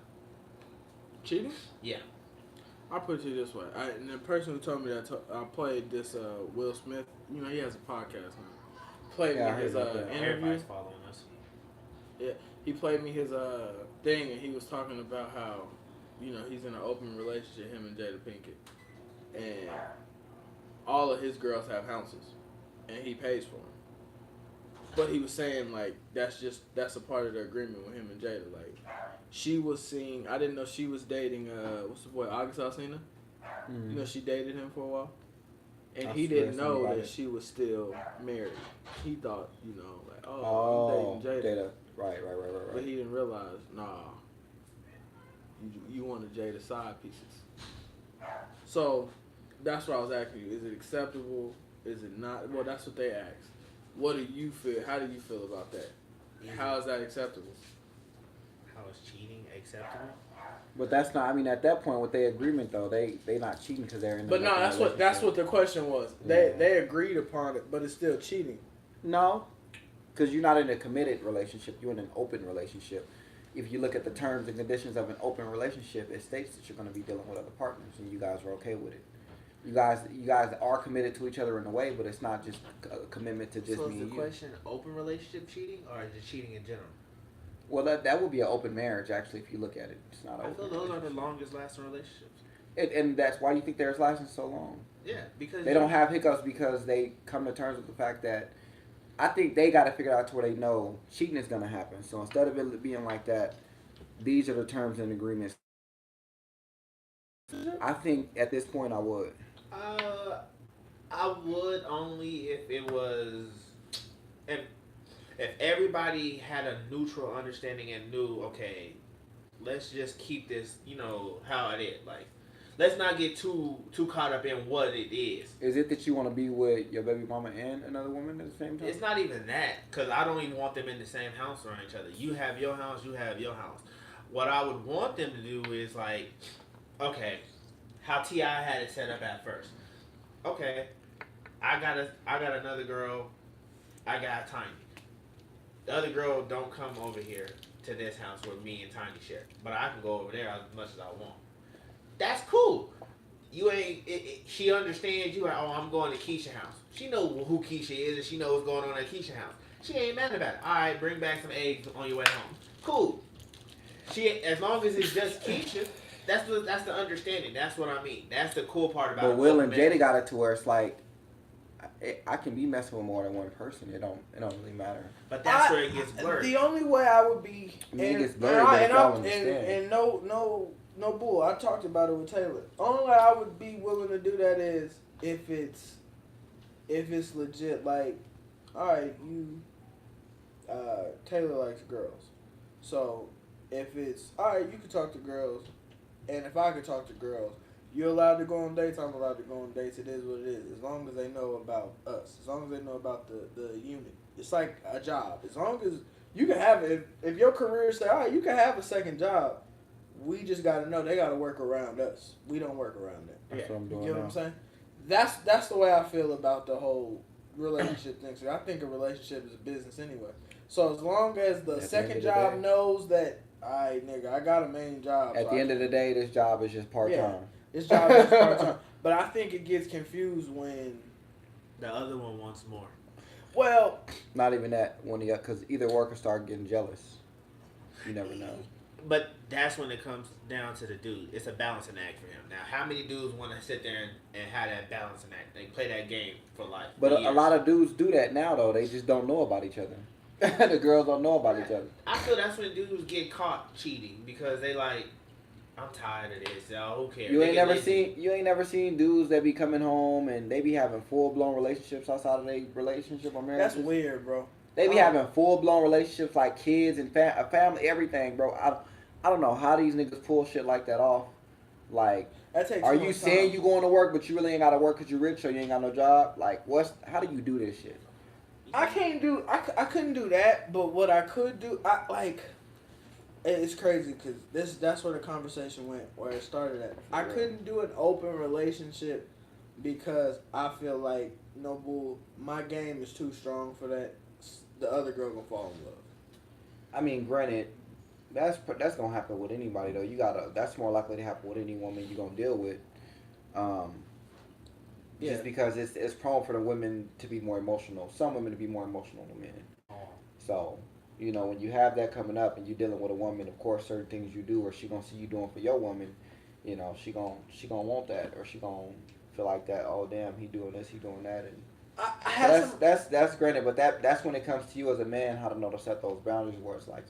cheating. Yeah. I'll put it to you this way. And the person who told me that I played this Will Smith. You know he has a podcast now. Played Yeah, I me his heard about that. interview. Everybody's following us. Yeah, he played me his thing, and he was talking about how, he's in an open relationship, him and Jada Pinkett, and all of his girls have houses, and he pays for them. But he was saying like that's a part of the agreement with him and Jada. Like she was seeing, I didn't know she was dating what's the boy August Alsina. Mm. You know she dated him for a while, and I he swear didn't know somebody- that she was still married. He thought like Oh, I'm dating Jada. Jada. Right. But he didn't realize, you wanted Jada side pieces. So that's what I was asking you. Is it acceptable? Is it not? Well, that's what they asked. What do you feel? How do you feel about that? How is that acceptable? How is cheating acceptable? But that's not. I mean, at that point with their agreement though, they not cheating because they're in. But no, that's what the question was. Yeah. They agreed upon it, but it's still cheating. No, because you're not in a committed relationship. You're in an open relationship. If you look at the terms and conditions of an open relationship, it states that you're going to be dealing with other partners, and you guys are okay with it. You guys are committed to each other in a way, but it's not just a commitment to just So me is the and you. question open relationship cheating or is it cheating in general? Well, that would be an open marriage actually. If you look at it, it's not. I Open feel those are the relationship. longest lasting relationships. And that's why you think theirs lasting so long. Yeah, because They don't have hiccups because they come to terms with the fact that I think they got to figure out to where they know cheating is going to happen. So instead of it being like that, these are the terms and agreements I think at this point I would. Uh, I would only if it was if if everybody had a neutral understanding and knew, okay, let's just keep this, how it is. Like, let's not get too caught up in what it is. Is it that you want to be with your baby mama and another woman at the same time? It's not even that, because I don't even want them in the same house around each other. You have your house, you have your house. What I would want them to do is like, okay, how T.I. had it set up at first. Okay, I got another girl. I got Tiny. The other girl don't come over here to this house where me and Tiny share, but I can go over there as much as I want. That's cool. You ain't. She understands you. Like, oh, I'm going to Keisha's house. She knows who Keisha is, and she knows what's going on at Keisha's house. She ain't mad about it. All right, bring back some eggs on your way home. Cool. She, as long as it's just Keisha, that's the understanding. That's what I mean. That's the cool part about it. But Will and Jada got it to where it's like, I can be messing with more than one person. It don't really matter. But that's where it gets blurred. The only way I would be, it gets blurred, but if y'all understand. and no bull. I talked about it with Taylor. Only way I would be willing to do that is if it's legit. Like, all right, Taylor likes girls, so if it's all right, you can talk to girls, and if I could talk to girls, you're allowed to go on dates. I'm allowed to go on dates. It is what it is. As long as they know about us, as long as they know about the unit. It's like a job. As long as you can have it. If your career say, all right, you can have a second job. We just got to know they got to work around us. We don't work around them. That's what I'm doing You know now. what I'm saying? That's the way I feel about the whole relationship thing. So I think a relationship is a business anyway. So as long as the second job knows that, all right, nigga, I got a main job. At the end of the day, this job is just part time. Yeah. This job is part time. But I think it gets confused when the other one wants more. Well, not even that because either worker start getting jealous. You never know. But that's when it comes down to the dude. It's a balancing act for him. Now, how many dudes want to sit there and have that balancing act? They play that game for life. But for a lot of dudes do that now, though. They just don't know about each other. The girls don't know about each other. I feel that's when dudes get caught cheating because they like, I'm tired of this. Y'all, who cares? You ain't never seen dudes that be coming home and they be having full blown relationships outside of their relationship or marriage. That's weird, bro. They be having full blown relationships like kids and a family, everything, bro. I don't know how these niggas pull shit like that off. Like, are you saying you going to work but you really ain't got to work because you're rich or you ain't got no job? Like, how do you do this shit? I couldn't do that, but what I could do, it's crazy because that's where the conversation went, where it started at. I couldn't do an open relationship because I feel like, no bull, my game is too strong for that. The other girl gonna fall in love. I mean, granted, that's gonna happen with anybody though. That's more likely to happen with any woman you gonna deal with. Just because it's prone for the women to be more emotional. Some women to be more emotional than men. So, when you have that coming up and you're dealing with a woman, of course, certain things you do or she gonna see you doing for your woman, she gonna want that or she gonna feel like that. Oh damn, he doing this, he doing that, and that's granted. But that's when it comes to you as a man, how to know to set those boundaries where it's like,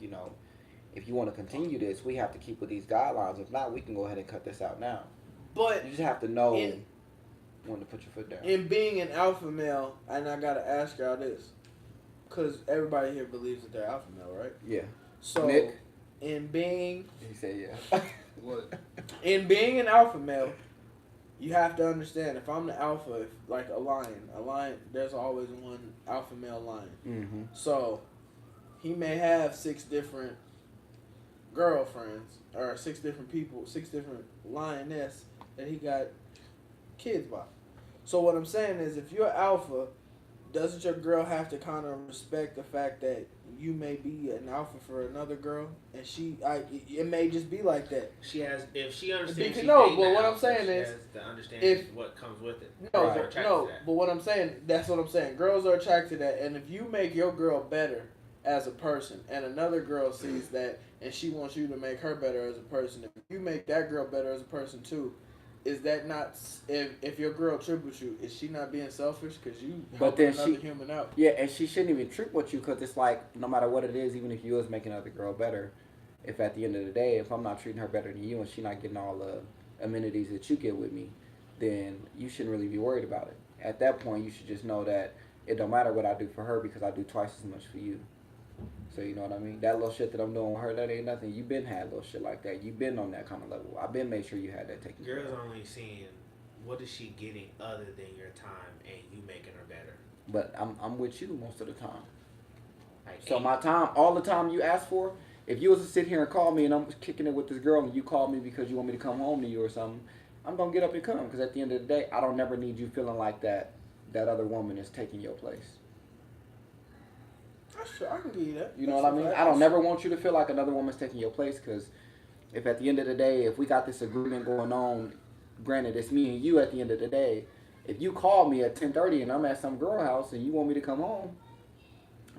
if you want to continue this, we have to keep with these guidelines. If not, we can go ahead and cut this out now. But you just have to know when to put your foot down. In being an alpha male, and I gotta ask y'all this, because everybody here believes that they're alpha male, right? Yeah. So, Nick? in being... He said yeah. What? In being an alpha male, you have to understand, if I'm the alpha, like a lion, there's always one alpha male lion. Mm-hmm. So, he may have 6 different girlfriends, or 6 different people, 6 different lioness that he got kids by. So what I'm saying is, if you're alpha, doesn't your girl have to kind of respect the fact that you may be an alpha for another girl, and it may just be like that. If she understands. But what I'm saying is, has to understand what comes with it. But what I'm saying, that's what I'm saying. Girls are attracted to that, and if you make your girl better as a person, and another girl sees that, and she wants you to make her better as a person, if you make that girl better as a person too. Is that not, if your girl triples you, is she not being selfish because you help another human out? Yeah, and she shouldn't even trip with you because it's like, no matter what it is, even if you was making another girl better, if at the end of the day, if I'm not treating her better than you and she not getting all amenities that you get with me, then you shouldn't really be worried about it. At that point, you should just know that it don't matter what I do for her because I do twice as much for you. So you know what I mean? That little shit that I'm doing with her, that ain't nothing. You been had little shit like that. You been on that kind of level. I been made sure you had that taken care Girls of. only seeing what is she getting other than your time and you making her better. But I'm with you most of the time. Like, So my time, all the time you ask for, if you was to sit here and call me and I'm kicking it with this girl and you call me because you want me to come home to you or something, I'm gonna get up and come because at the end of the day, I don't never need you feeling like that other woman is taking your place. Sure, I can give you that. You know what I mean? I don't never want you to feel like another woman's taking your place because if at the end of the day, if we got this agreement going on, granted it's me and you at the end of the day, if you call me at 10:30 and I'm at some girl house and you want me to come home,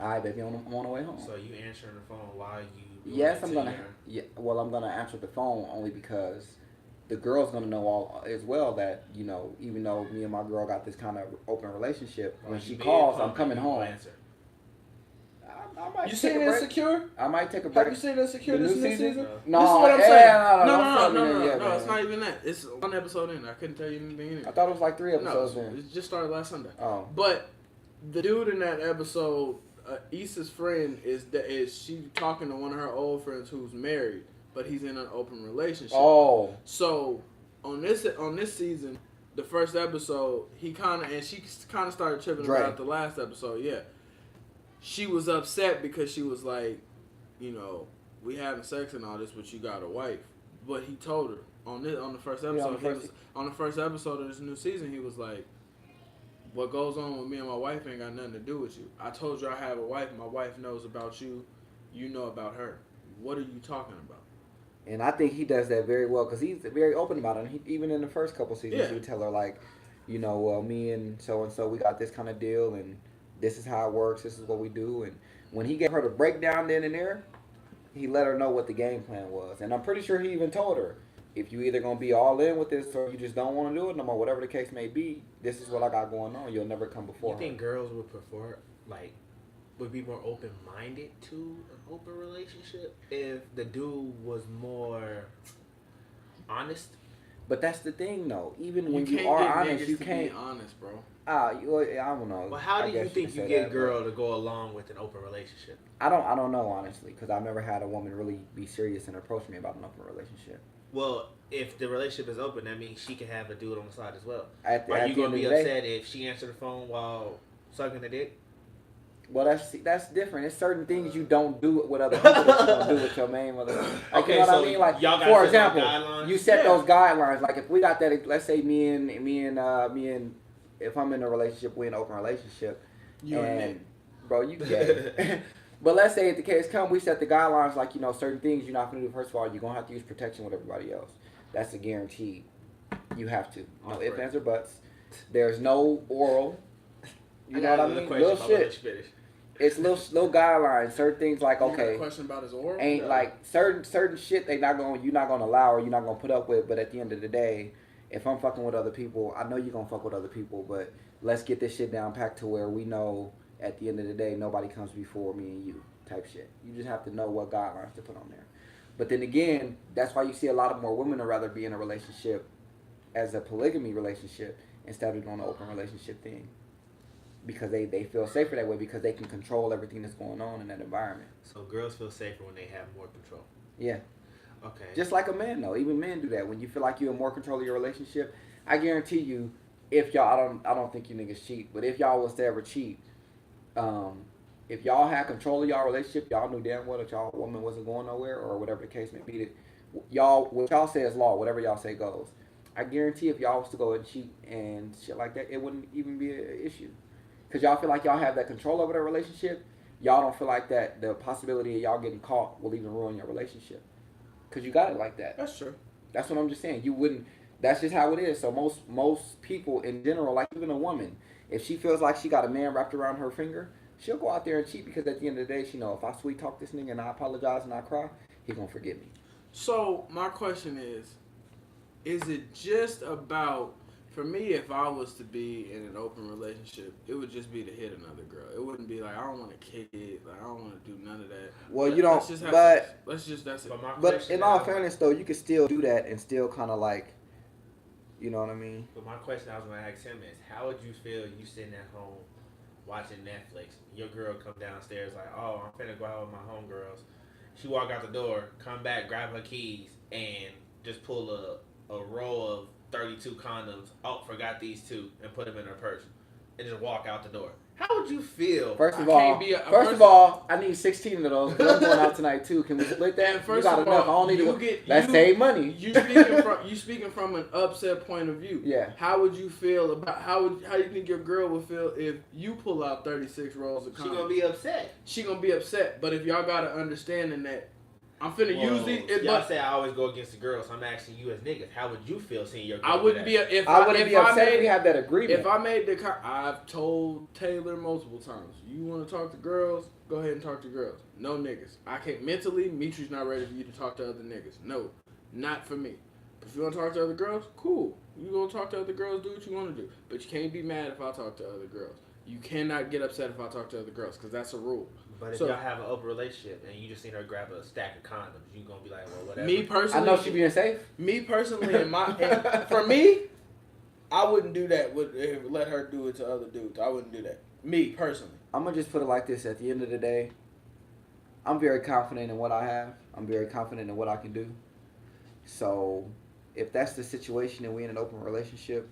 all right, baby, I'm on the way home. So you answering the phone while you doing Yes, that I'm to gonna. your- Yeah, well, I'm gonna answer the phone only because the girl's gonna know all as well that even though me and my girl got this kind of open relationship, when When she you be calls, in I'm public, coming you gonna home. answer. I might You take seen a break. Insecure? I might take a Have break. you seen Insecure The this new new season? season? No, This is what I'm yeah, saying. no, No, don't tell me that yet, man. it's not even that. It's one episode in. I couldn't tell you anything in it. I thought it was like 3 No, episodes in. it just started last Sunday. Oh, But the dude in that episode, Issa's friend is she talking to one of her old friends who's married, but he's in an open relationship. oh, So on this season, the first episode, she kind of started tripping Dre. about the last episode. Yeah, she was upset because she was like, we having sex and all this, but you got a wife. But he told her on the first episode. On the first episode of this new season, he was like, what goes on with me and my wife ain't got nothing to do with you. I told you I have a wife. My wife knows about you. You know about her. What are you talking about? and I think he does that very well because he's very open about it. And even in the first couple seasons, Yeah. he would tell her like, well, me and so we got this kind of deal, and this is how it works. This is what we do. And when he gave her the breakdown then and there, he let her know what the game plan was. And I'm pretty sure he even told her, if you either gonna be all in with this or you just don't want to do it no more, whatever the case may be, this is what I got going on. You'll never come before You think her. girls would prefer, like, would be more open-minded to an open relationship if the dude was more honest? But that's the thing, though. Even when can't you are get honest, niggas you to can't. be honest, bro. I don't know. Well, how I do you guess think could you say get a that, girl to go along with an open relationship? but I don't know honestly, because I've never had a woman really be serious and approach me about an open relationship. Well, if the relationship is open, that means she can have a dude on the side as well. At Are you the gonna end be of the day, upset if she answered the phone while sucking the dick? well, that's different. It's certain things you don't do with other people that you don't do with your main mother. Like, Okay, you know what so I mean? Like, y'all got for set those example, guidelines? you set Yeah. those guidelines. Like, if we got that, let's say me and if I'm in a relationship, we in an open relationship, You and Nick. bro, you gay. But let's say if the case come, we set the guidelines like, certain things you're not going to do. First of all, you're going to have to use protection with everybody else. That's a guarantee. You have to. No ifs, ands, or buts. There's no oral. You know what I mean? Little shit. It's little guidelines. Certain things like, You got a okay, question about his oral? ain't like certain shit you're not gonna allow or you're not gonna put up with. But at the end of the day, if I'm fucking with other people, I know you're gonna fuck with other people. But let's get this shit down packed to where we know at the end of the day nobody comes before me and you type shit. You just have to know what guidelines to put on there. But then again, that's why you see a lot of more women would rather be in a relationship as a polygamy relationship instead of doing an open relationship thing. Because they feel safer that way because they can control everything that's going on in that environment. So girls feel safer when they have more control. Yeah. Okay. Just like a man though. Even men do that. When you feel like you're in more control of your relationship, I guarantee you, if y'all I don't think you niggas cheat, but if y'all was to ever cheat, if y'all had control of y'all relationship, y'all knew damn well that y'all woman wasn't going nowhere or whatever the case may be, that what y'all say is law, whatever y'all say goes. I guarantee if y'all was to go and cheat and shit like that, it wouldn't even be an issue. Because y'all feel like y'all have that control over the relationship, y'all don't feel like that the possibility of y'all getting caught will even ruin your relationship. Because you got it like that. That's true. That's what I'm just saying. You wouldn't. That's just how it is. So most people in general, like even a woman, if she feels like she got a man wrapped around her finger, she'll go out there and cheat because at the end of the day, she know if I sweet talk this nigga and I apologize and I cry, he gonna forgive me. So my question is it just about, for me, if I was to be in an open relationship, it would just be to hit another girl. It wouldn't be like, I don't want to kick it, like I don't want to do none of that. Well, you don't, That's it. But in all fairness though, you can still do that and still kind of like You know what I mean? But my question I was gonna ask him is, how would you feel you sitting at home watching Netflix? Your girl come downstairs like, oh, I'm finna go out with my homegirls. She walk out the door, come back, grab her keys, and just pull a roll of 32 condoms. Oh, forgot these two, and put them in her purse, and just walk out the door. How would you feel? First of I all, can't be a- first of all, I need 16 of those. 'Cause I'm going out tonight too. Can we split that? And first you got of enough. all, I don't need you to. get- Let's you- save money. You speaking from an upset point of view. Yeah. How would you feel about how you think your girl would feel if you pull out 36 rolls of condoms? She gonna be upset. She gonna be upset. But if y'all got an understanding that I'm finna use these, Y'all say I always go against the girls. So I'm asking you as niggas, how would you feel seeing your girl? I wouldn't do be that? if I wouldn't be upset if we made, had that agreement. if I made the I've told Taylor multiple times, you want to talk to girls, go ahead and talk to girls. No niggas. I can't mentally. Mitri's not ready for you to talk to other niggas. No, not for me. If you want to talk to other girls, cool. You gonna talk to other girls, do what you want to do. But you can't be mad if I talk to other girls. You cannot get upset if I talk to other girls because that's a rule. But if So- y'all have an open relationship and you just seen her grab a stack of condoms, you gonna be like, well, whatever. Me I personally, know she being safe. Me personally, for me, I wouldn't do that. Let her do it to other dudes. I wouldn't do that. Me personally. I'm gonna just put it like this: at the end of the day, I'm very confident in what I have. I'm very confident in what I can do. So, if that's the situation and we in an open relationship,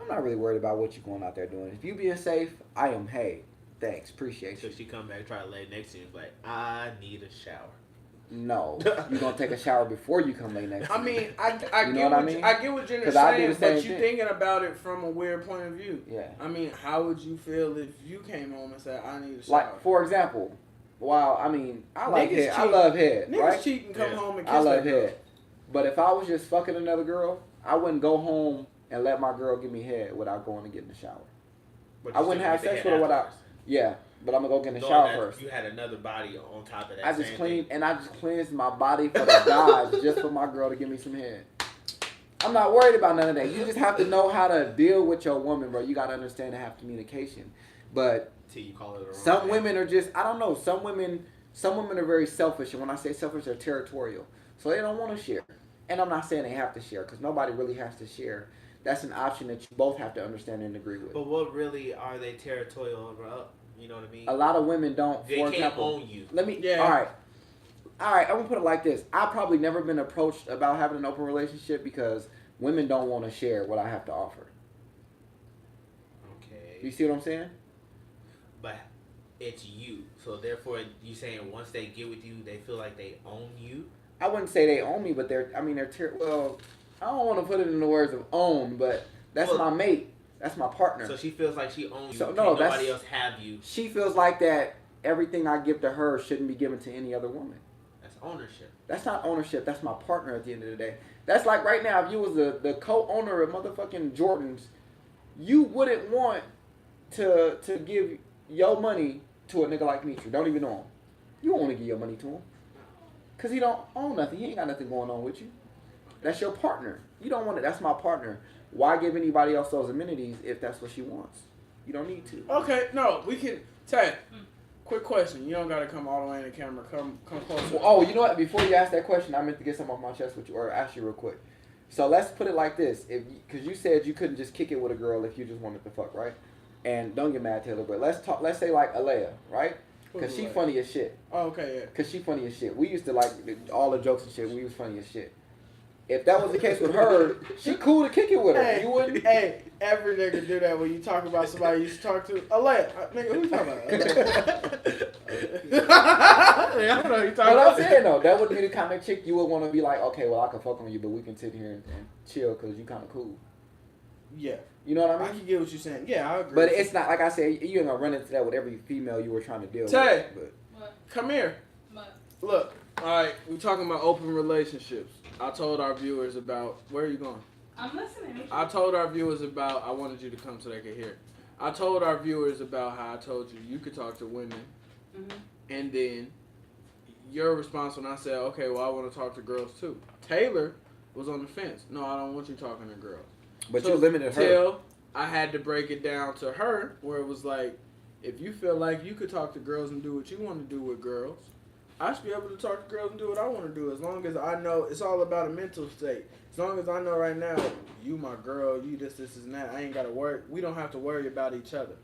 I'm not really worried about what you're going out there doing. If you being safe, I am. Hey, thanks, appreciate So you. she come back, try to lay next to you, like, I need a shower. No, you're gonna take a shower before you come lay next to I me. mean, I You know get what I what mean? I get what you're 'Cause I do saying, the same but you thing. thinking about it from a weird point of view. Yeah. I mean, how would you feel if you came home and said, "I need a shower"? Like, for example, wow, I mean, I like Niggas head. I cheat. love head, Niggas right? cheat and come Yeah. home and kiss I love their girl. head. But if I was just fucking another girl, I wouldn't go home and let my girl give me head without going to get in the shower. But I you wouldn't still have get the sex head with her without. afterwards. Yeah, but I'm gonna go get in the Knowing shower that first. You had another body on top of that. I just same cleaned thing. and I just cleansed my body for the gods just for my girl to give me some head. I'm not worried about none of that. You just have to know how to deal with your woman, bro. You gotta understand to have communication. But Till you call it a wrong some name. women are just, I don't know. Some women are very selfish, and when I say selfish, they're territorial. So they don't want to share. And I'm not saying they have to share, because nobody really has to share. That's an option that you both have to understand and agree with. But what really are they territorial over? You know what I mean? A lot of women don't. They For can't example, own you. let me. Yeah. All right. I'm gonna put it like this. I've probably never been approached about having an open relationship because women don't want to share what I have to offer. Okay. You see what I'm saying? But it's you. So therefore, you saying once they get with you, they feel like they own you? I wouldn't say they own me, but well, I don't want to put it in the words of own, but that's Well, my mate. That's my partner. So she feels like she owns you. So, Can't no, that's- nobody else have you. She feels like that everything I give to her shouldn't be given to any other woman. That's ownership. That's not ownership. That's my partner at the end of the day. That's like right now, if you was the co-owner of motherfucking Jordans, you wouldn't want to give your money to a nigga like Mitri. Don't even know him. You don't want to give your money to him. Because he don't own nothing. He ain't got nothing going on with you. That's your partner. You don't want it. That's my partner. Why give anybody else those amenities if that's what she wants? You don't need to. Okay, no, we can. Ted, quick question. You don't gotta come all the way in the camera. Come closer. Well, oh, you know what? Before you ask that question, I meant to get something off my chest with you, or ask you real quick. So let's put it like this: because you said you couldn't just kick it with a girl if you just wanted to fuck, right? And don't get mad, Taylor, but let's say like Alea, right? Because Who's she Alea? funny as shit. Oh, okay, yeah. Because she funny as shit. We used to like all the jokes and shit. We was funny as shit. If that was the case with her, she cool to kick it with her. Hey, You wouldn't? Hey, every nigga do that when you talk about somebody you used to talk to. Alea, nigga, who you talking about? I don't know who you talking But I'm about. saying though, that would be the kind of chick you would want to be like, okay, well I can fuck on you, but we can sit here and chill because you kind of cool. Yeah, You know what I I mean? can get what you're saying. Yeah, I agree. But with you. it's not like I said. You ain't gonna run into that with every female you were trying to deal Tay. with. What? Come here. What? Look, all right, we're talking about open relationships. I told our viewers about where are you going? I'm listening. I told our viewers about. I wanted you to come so they could hear. I told our viewers about how I told you could talk to women, Mhm. and then your response when I said, okay, well I want to talk to girls too. Taylor was on the fence. No, I don't want you talking to girls. But So you limited her. Till I had to break it down to her, where it was like, if you feel like you could talk to girls and do what you want to do with girls, I should be able to talk to girls and do what I want to do as long as I know it's all about a mental state. As long as I know right now, you my girl, you this, and that. I ain't got to worry. We don't have to worry about each other.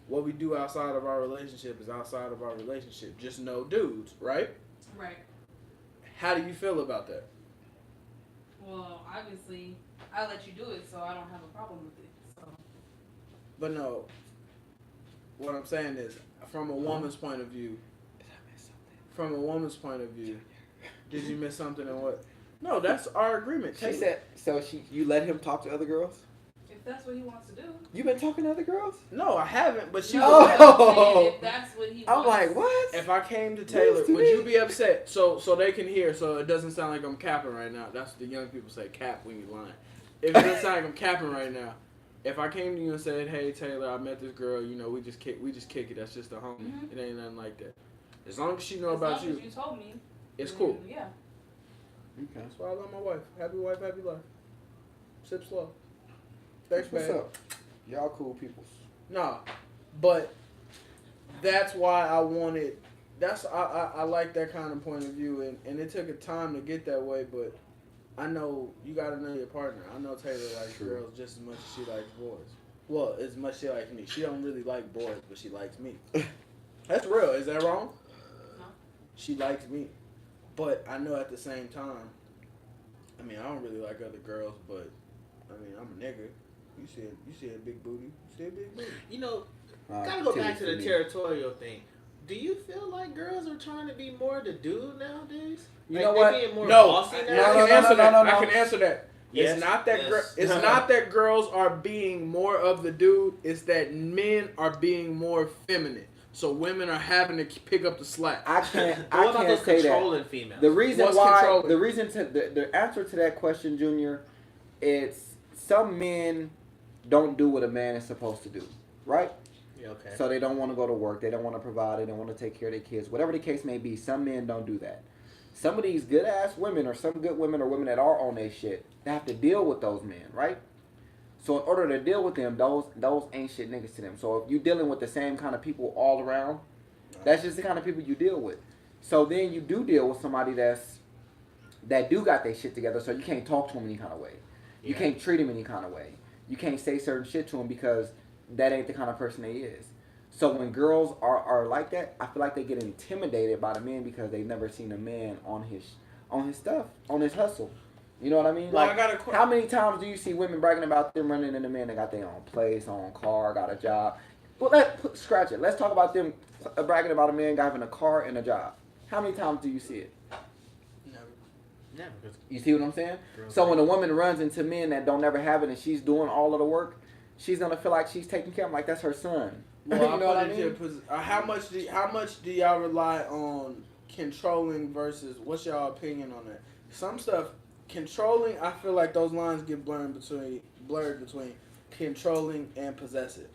What we do outside of our relationship is outside of our relationship. Just no dudes, right? Right. How do you feel about that? Well, obviously, I let you do it, so I don't have a problem with it. So. But no, what I'm saying is, from a woman's point of view, did you miss something and what? No, that's our agreement. She said, so you let him talk to other girls? If that's what he wants to do. You been talking to other girls? No, I haven't, but she No, was. Oh. if that's what he I'm wants. like, what? If I came to Taylor, would you be upset? So they can hear, so it doesn't sound like I'm capping right now. That's what the young people say, cap when you lying. If it doesn't sound like I'm capping right now, if I came to you and said, hey Taylor, I met this girl, you know, we just kick it. That's just a homie. Mm-hmm. It ain't nothing like that. As long as she know as about long you, as you told me. it's cool. Yeah. Okay. That's why I love my wife. Happy wife, happy life. Sip slow. Thanks, What's man. up? Y'all cool people. Nah, but that's why I wanted. I like that kind of point of view, and it took a time to get that way. But I know you got to know your partner. I know Taylor likes girls just as much as she likes boys. Well, as much as she likes me. She don't really like boys, but she likes me. That's real. Is that wrong? No. She likes me, but I know at the same time. I mean, I don't really like other girls, but I mean, I'm a nigga. You see a big booty. You see a big booty. You know, gotta go back to the territorial thing. Do you feel like girls are trying to be more the dude nowadays? You like know they're what? being more No, bossy I now? can answer that. I no. can answer that. Yes, It's not that yes. it's not that girls are being more of the dude. It's that men are being more feminine. So women are having to pick up the slack. I can't. But what I about can't those say that. controlling females? The reason What's why, controlling? the answer to that question, Junior, it's some men don't do what a man is supposed to do, right? Yeah, okay. So they don't want to go to work. They don't want to provide. They don't want to take care of their kids. Whatever the case may be, some men don't do that. Some of these good ass women, or some good women, or women that are on their shit, they have to deal with those men, right? So in order to deal with them, those ain't shit niggas to them. So if you dealing with the same kind of people all around, that's just the kind of people you deal with. So then you do deal with somebody that do got their shit together. So you can't talk to them any kind of way. You can't treat them any kind of way. You can't say certain shit to them because that ain't the kind of person they is. So when girls are like that, I feel like they get intimidated by the men because they've never seen a man on his stuff, on his hustle. You know what I mean? Well, Like, I got a how many times do you see women bragging about them running into men that got their own place, own car, got a job? Well, scratch it. Let's talk about them bragging about a man having a car and a job. How many times do you see it? Never. You see what I'm saying? So when a woman runs into men that don't ever have it and she's doing all of the work, she's gonna feel like she's taking care of him, like that's her son. Well, You know what I mean? How much do y'all rely on controlling versus what's y'all opinion on that? Some stuff controlling, I feel like those lines get blurred between controlling and possessive.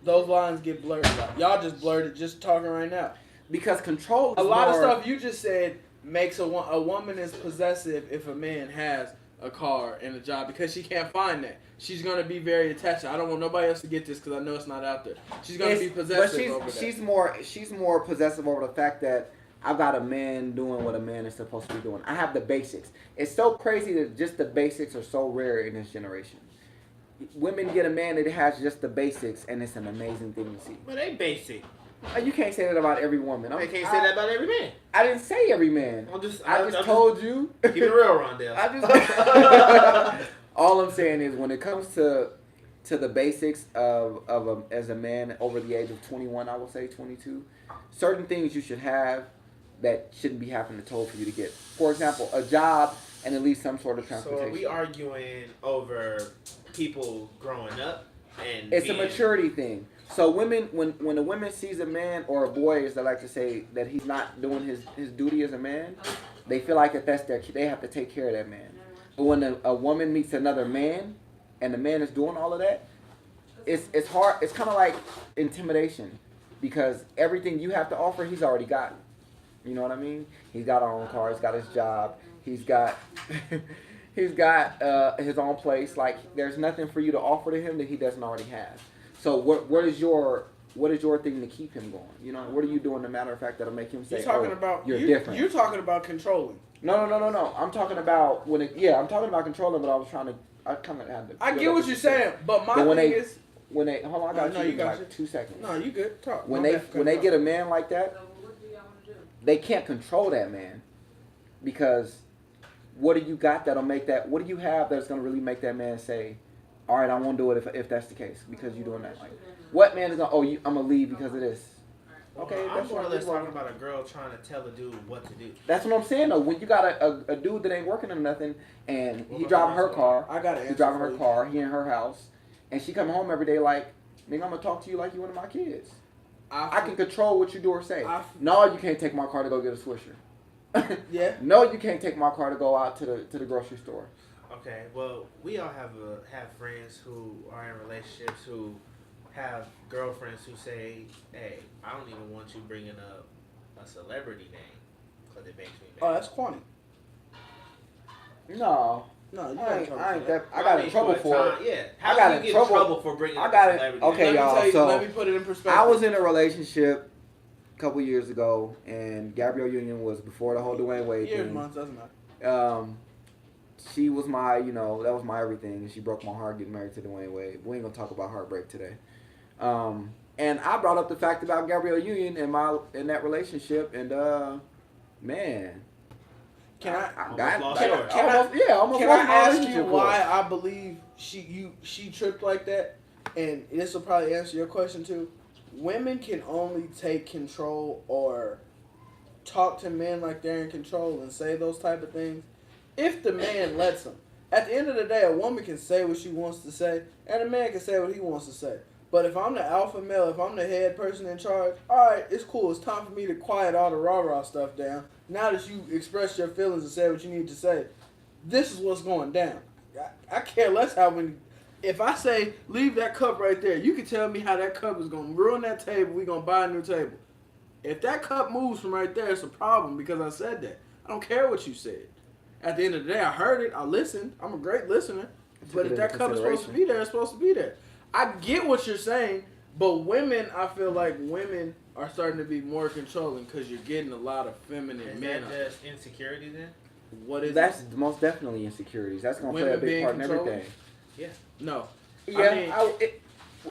Those lines get blurred. Y'all just blurred it just talking right now. Because control is A lot of more- stuff you just said makes a woman is possessive if a man has a car and a job because she can't find that. She's gonna be very attached. I don't want nobody else to get this because I know it's not out there. She's gonna be possessive over that. She's more possessive over the fact that I've got a man doing what a man is supposed to be doing. I have the basics. It's so crazy that just the basics are so rare in this generation. Women get a man that has just the basics, and it's an amazing thing to see. But they basic. You can't say that about every woman. They can't say that about every man. I didn't say every man. I just told you. Keep it real, Rondell. All I'm saying is when it comes to the basics as a man over the age of 21, I will say 22, certain things you should have that shouldn't be having to told for you to get. For example, a job and at least some sort of So transportation. are we arguing over people growing up and It's a maturity thing. So women, when a woman sees a man or a boy, as they like to say, that he's not doing his duty as a man, they feel like that's they have to take care of that man. But when a woman meets another man, and the man is doing all of that, it's hard. It's kind of like intimidation, because everything you have to offer, he's already got. You know what I mean? He's got his own car. He's got his job. He's got his own place. Like there's nothing for you to offer to him that he doesn't already have. So what is your what is your thing to keep him going? You know, what are you doing? The matter of fact that'll make him say, You're talking about you're different. You're talking about controlling. No. I'm talking about when it. Yeah, I'm talking about controlling, but I was trying to. I kind of had to. I get what you're saying, but my when thing they, is when they hold on, I got no, you. you got like 2 seconds. no, you good. Talk. When My they bad, when they cut get off. a man like that, So what do y'all want to do? they can't control that man, because what do you got that'll make that? What do you have that's gonna really make that man say, all right, I won't do it if that's the case because you're doing that. Like, what man is gonna? Oh, I'm gonna leave because of this. Okay, I'm that's more or what less I'm talking about a girl trying to tell a dude what to do. That's what I'm saying though. When you got a dude that ain't working or nothing, and What he about driving the her next car, I got to he answer driving for her you. car, he in her house, and she coming home every day like, nigga, I'm gonna talk to you like you one of my kids. I can control what you do or say. No, you can't take my car to go get a Swisher. Yeah. No, you can't take my car to go out to the grocery store. Okay, well, we all have friends who are in relationships who have girlfriends who say, "Hey, I don't even want you bringing up a celebrity name because it makes me mad." Oh, that's corny. No, No, you I got ain't that. I got in trouble for it. Yeah, how I got do you in get trouble. in trouble for bringing I up got a it. celebrity Okay, name? y'all. So let me put it in perspective. I was in a relationship a couple years ago, and Gabrielle Union was before the whole Dwayne Wade Years, thing. months, doesn't matter. She was my, that was my everything, and she broke my heart getting married to Dwayne Wade. We ain't gonna talk about heartbreak today. And I brought up the fact about Gabrielle Union and that relationship, and man, Can I? Almost got lost can I- yours. can I- almost Can I lost my ask you relationship why for it. I believe she tripped like that? And this will probably answer your question too. Women can only take control or talk to men like they're in control and say those type of things if the man lets them. At the end of the day, a woman can say what she wants to say, and a man can say what he wants to say. But if I'm the alpha male, if I'm the head person in charge, all right, it's cool. It's time for me to quiet all the rah-rah stuff down. Now that you expressed your feelings and said what you need to say, this is what's going down. I care less how many. If I say, leave that cup right there, you can tell me how that cup is going to ruin that table. We're going to buy a new table. If that cup moves from right there, it's a problem because I said that. I don't care what you said. At the end of the day, I heard it. I listened. I'm a great listener. But if that cup is supposed to be there, it's supposed to be there. I get what you're saying, but women, I feel like women are starting to be more controlling because you're getting a lot of feminine Is men. that just insecurity then? What is That's it? most definitely insecurities. That's gonna play a Women big being part in controlling? everything. No. Yeah, mean,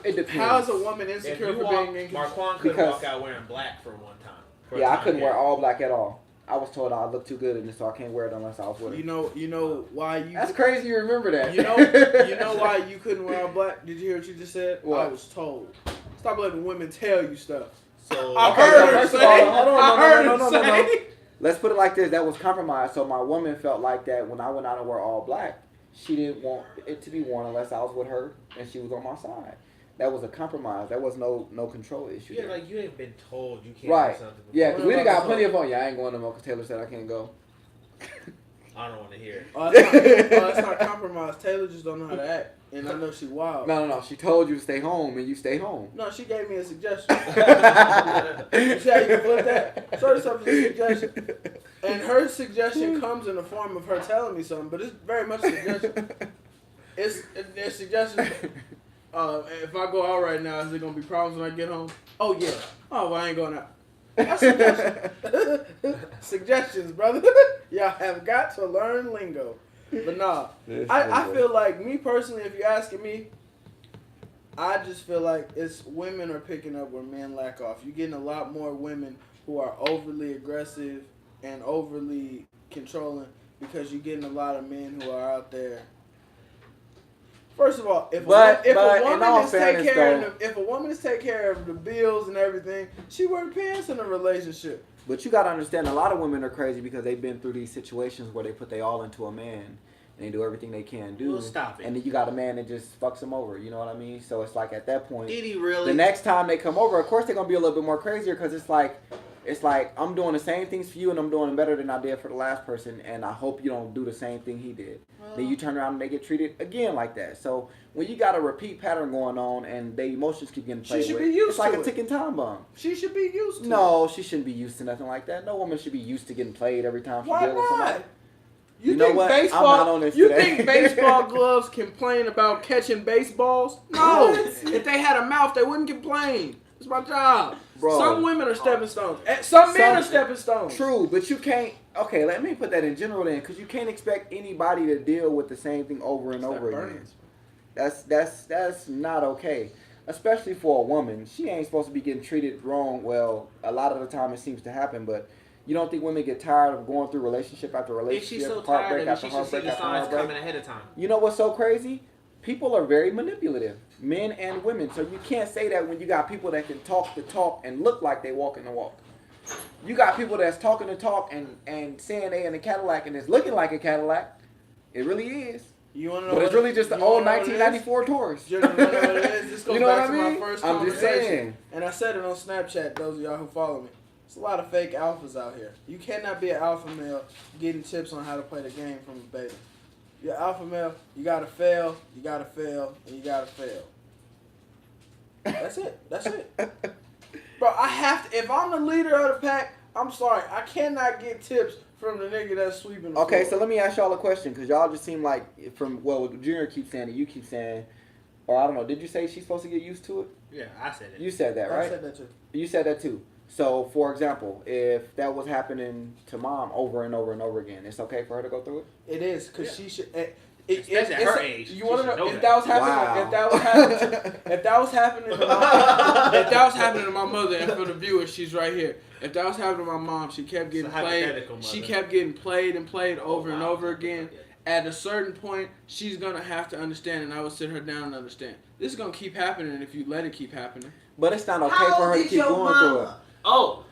it depends. How is a woman If insecure you for walk, being in Marquand couldn't Because- walk out wearing black for one time. for a Yeah, I time couldn't wear period. all black at all. I was told I look too good in this, so I can't wear it unless I was with her. You know why you That's crazy. You remember that? you know why you couldn't wear all black? Did you hear what you just said? What? I was told. Stop letting women tell you stuff. So I Okay, heard so her first of say. all, hold on, I no, heard no, her no, no, no, no. say. Let's put it like this. That was compromised. So my woman felt like that when I went out and wore all black. She didn't want it to be worn unless I was with her and she was on my side. That was a compromise. That was no control issue. yeah, there. like you ain't been told you can't Right. do something. Before. Yeah, because we done got about plenty of fun. Yeah, I ain't going no more because Taylor said I can't go. I don't want to hear it. Oh, that's not compromise. Taylor just don't know how to act, and I know she wild. No. She told you to stay home and you stay home. No, she gave me a suggestion. You see how you can flip that? Show yourself a suggestion. And her suggestion comes in the form of her telling me something, but it's very much a suggestion. It's suggestion. If I go out right now, is there gonna be problems when I get home? Oh yeah. Oh, well, I ain't going out. That's suggestion. Suggestions, brother. Y'all have got to learn lingo. But nah, I feel like, me personally, if you're asking me, I just feel like it's women are picking up where men lack off. You're getting a lot more women who are overly aggressive and overly controlling because you're getting a lot of men who are out there. First of all, if But a in woman all is take fairness, care though- of if a woman is take care of the bills and everything, she wear pants in a relationship. But you gotta understand, a lot of women are crazy because they've been through these situations where they put they all into a man and they do everything they can do. Well, stop it. And then you got a man that just fucks them over. You know what I mean? So it's like at that point, Did he really? the next time they come over, of course they're gonna be a little bit more crazier because it's like I'm doing the same things for you and I'm doing it better than I did for the last person, and I hope you don't do the same thing he did. Then you turn around and they get treated again like that. So when you got a repeat pattern going on and their emotions keep getting played should with, be used it's like to a it. ticking time bomb. She should be used to it. No, she shouldn't be used to nothing like that. No woman should be used to getting played every time she Why deals with somebody. not? You know think what? I'm baseball? not on this you today. think baseball gloves complain about catching baseballs? No. If they had a mouth, they wouldn't complain. It's my job. Bro. Some women are stepping stones. Some men are stepping stones. True, but you can't. Okay, let me put that in general then, because you can't expect anybody to deal with the same thing over and over again. That's not okay, especially for a woman. She ain't supposed to be getting treated wrong. Well, a lot of the time it seems to happen, but you don't think women get tired of going through relationship after relationship, If she's so heartbreak tired of it, after she should see heartbreak the after signs heartbreak? coming ahead of time. You know what's so crazy? People are very manipulative, men and women. So you can't say that when you got people that can talk the talk and look like they walking the walk. You got people that's talking the talk and saying they in a Cadillac and it's looking like a Cadillac. It really is. You want to know? But it's really just the old 1994 Taurus. You know what it is? This goes You know back what I to mean? my first I'm just conversation. saying. And I said it on Snapchat, those of y'all who follow me. There's a lot of fake alphas out here. You cannot be an alpha male getting tips on how to play the game from a beta. You're alpha male, you gotta fail, and you gotta fail. That's it. That's it. Bro, I have to, if I'm the leader of the pack, I'm sorry, I cannot get tips from the nigga that's sweeping the Okay, floor. so let me ask y'all a question, because y'all just seem like, Junior keeps saying it, you keep saying, or I don't know, did you say she's supposed to get used to it? Yeah, I said it. You said that, right? I said that too. You said that too. So, for example, if that was happening to mom over and over and over again, it's okay for her to go through it? It is, because she should. Especially at her age. You want to know, know if that. that was happening? Wow. If that was happening, if that was happening to my, if that was happening to my mother, and for the viewers, she's right here. If that was happening to my mom, she kept getting It's a played. hypothetical mother. She kept getting played and played over and wow. over again. At a certain point, she's gonna have to understand, and I would sit her down and understand. This is gonna keep happening if you let it keep happening. But it's not okay How for her old to is keep your going through it. mama? Oh.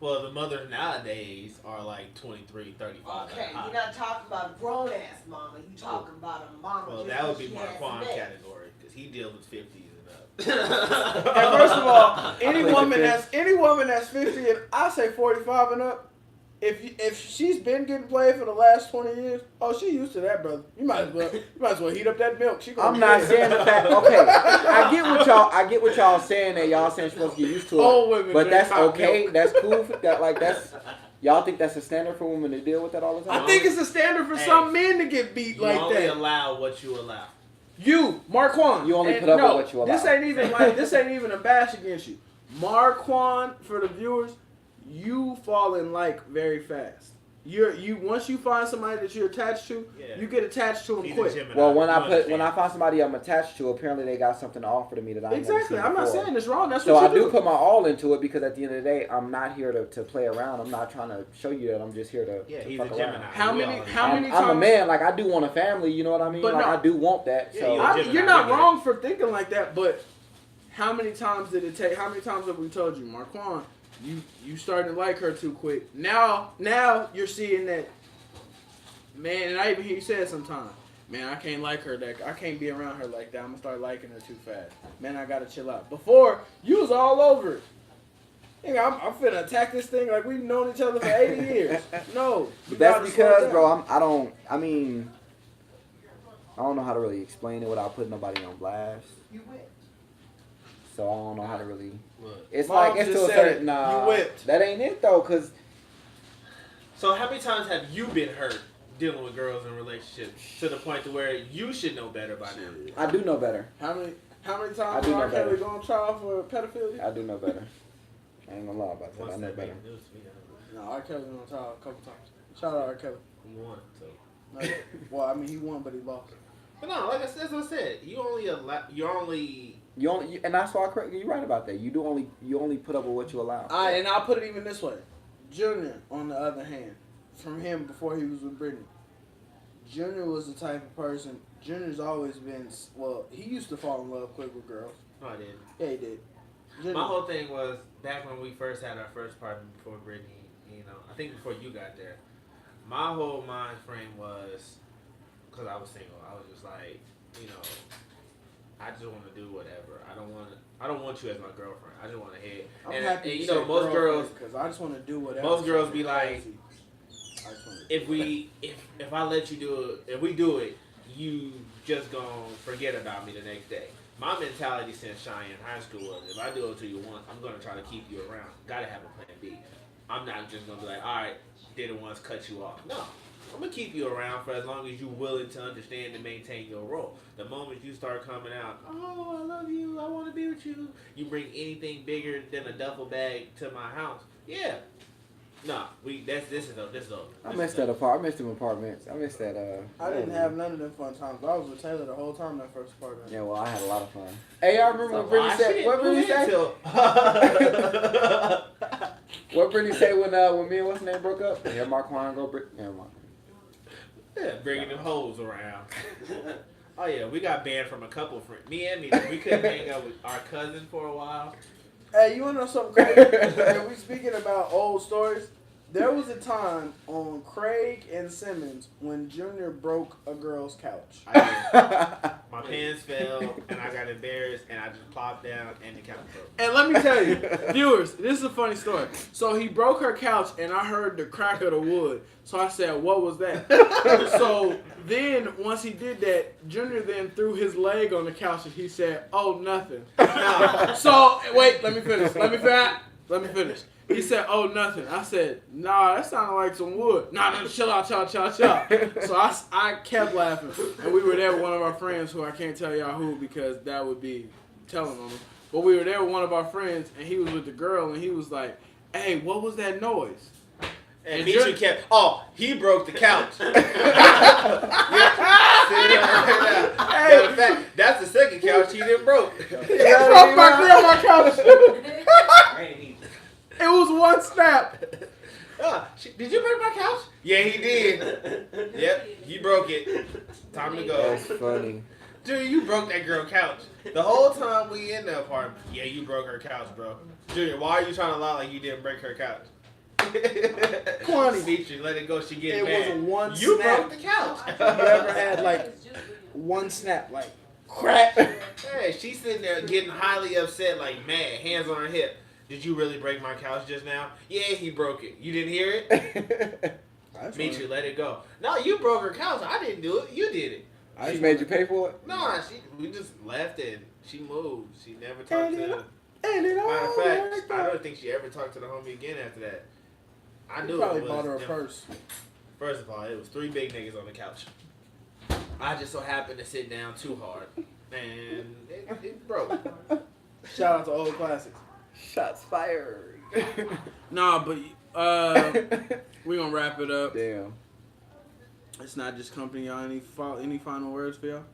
Well, the mothers nowadays are like 23, 35. Okay, and high. you're not talking about a grown ass mama. You talking about a mama. Well, just that would because be she has Marquand a baby. category because he deals with 50s and up. And first of all, any plead woman the that's 50 and I say 45 and up, if she's been getting played for the last 20 years, oh, she used to that, brother. You might as well heat up that milk. She gonna I'm not get it. saying the fact. Okay, I get what y'all saying that y'all saying she's supposed to get used to it. Old women But drink that's hot okay. milk. That's cool. That's y'all think that's a standard for women to deal with that all the time? I think it's a standard for Hey, some men to get beat You like only that. allow what you allow. You, Marquand. You only and put up no, with what you allow. This ain't even a bash against you. Marquand, for the viewers, you fall in like very fast. You once you find somebody that you're attached to, Yeah. you get attached to them He's a quick. Gemini. Well, You when I understand. find somebody I'm attached to, apparently they got something to offer to me that I ain't never Exactly. seen I'm not before. saying it's wrong. That's So what I you do put my all into it because at the end of the day, I'm not here to play around. I'm not trying to show you that. I'm just here to, Yeah, to he's fuck a around. Gemini. How We many- all how know. many I'm a times- man. Like, I do want a family. You know what I mean? But Like, no. I do want that. Yeah, So you're You're not I get it. wrong for thinking like that, but how many times did it take? How many times have we told you, Marquand, you starting to like her too quick? Now you're seeing that, man. And I even hear you say it sometimes. Man, I can't like her. I can't be around her like that. I'm gonna start liking her too fast. Man, I gotta chill out. Before you was all over it. Nigga, I'm finna attack this thing like we've known each other for 80 years. No, you But that's gotta slow because, down. bro, I don't know how to really explain it without putting nobody on blast. You went. So I don't know how to really. Look. It's Mom like it's just to a said certain. it. Nah, You whipped. that ain't it though, cause So how many times have you been hurt dealing with girls in relationships to the point to where you should know better by now? I do know better. How many I times do was R. know Kelly better. going on trial for pedophilia? I do know better. I ain't gonna lie about that. Once I know that better. big news to me, I No, R. Kelly went on trial a couple times. Shout out R. Kelly. don't know. He won, so. No, well, I mean, he won, but he lost. But no, like that's what I said. You only, and that's why you're right about that. You only put up with what you allow. And I'll put it even this way. Junior, on the other hand, from him before he was with Britney, Junior was the type of person. Junior's always been. Well, he used to fall in love quick with girls. No, I didn't. Yeah, he did. Junior, My whole thing was back when we first had our first partner before Brittany. You know, I think before you got there. My whole mind frame was, because I was single, I was just like, you know, I just want to do whatever. I don't want you as my girlfriend. I just want to hit. I'm And, happy and you you know, said most girls, because I just want to do whatever. most girls be like, I just wanna- if I let you do it, if we do it, you just gonna forget about me the next day. My mentality since Cheyenne High School was, if I do it to you once, I'm gonna try to keep you around. Gotta have a plan B. I'm not just gonna be like, all right, did it once, cut you off. No, I'm gonna keep you around for as long as you're willing to understand and maintain your role. The moment you start coming out, oh, I love you, I want to be with you. You bring anything bigger than a duffel bag to my house. Yeah. Nah, this is over. I missed that apart. I missed them apartments. I missed that. I didn't have none of them fun times. I was with Taylor the whole time that first apartment. Yeah, well, I had a lot of fun. Hey, y'all remember what Brittany Why said? she What didn't Brittany move said? in What Brittany say when me and what's her name broke up? Yeah, Marquand go Brit. Yeah, Mark. Yeah, bringing them hoes around. Oh yeah, we got banned from a couple friends. Me and me, we couldn't hang out with our cousin for a while. Hey, you wanna know something crazy? And we speaking about old stories. There was a time on Craig and Simmons when Junior broke a girl's couch. I did. My pants fell and I got embarrassed and I just plopped down and the couch broke. And let me tell you, viewers, this is a funny story. So he broke her couch and I heard the crack of the wood. So I said, what was that? So then once he did that, Junior then threw his leg on the couch and he said, oh, nothing. So, wait, let me finish. He said, oh, nothing. I said, nah, that sounded like some wood. Nah, chill out. So I kept laughing. And we were there with one of our friends who I can't tell y'all who because that would be telling on them. But we were there with one of our friends and he was with the girl and he was like, hey, what was that noise? And Misha kept, he broke the couch. Hey, in fact, that's the second couch he didn't broke. He broke my grandma's couch. It was one snap. Did you break my couch? Yeah, he did. Yep, he broke it. Time to go. That's funny. Junior, you broke that girl couch. The whole time we in the apartment. Yeah, you broke her couch, bro. Junior, why are you trying to lie like you didn't break her couch? Kwani. Feature, let it go. She get It mad. was a one You snap. broke the couch. You ever had like one snap, like crack? Hey, she's sitting there getting highly upset, like mad, hands on her hip. Did you really break my couch just now? Yeah, he broke it. You didn't hear it? Mitri, let it go. No, you broke her couch. I didn't do it. You did it. I just made you pay for it? No, we just left it. She moved. She never talked to the... Matter of fact, I don't think she ever talked to the homie again after that. I knew probably it was bought her a them. purse. First of all, it was 3 big niggas on the couch. I just so happened to sit down too hard. And it broke. Shout out to old classics. Shots fired. Nah, but we gonna wrap it up. Damn. It's not just company. Y'all any final words for y'all?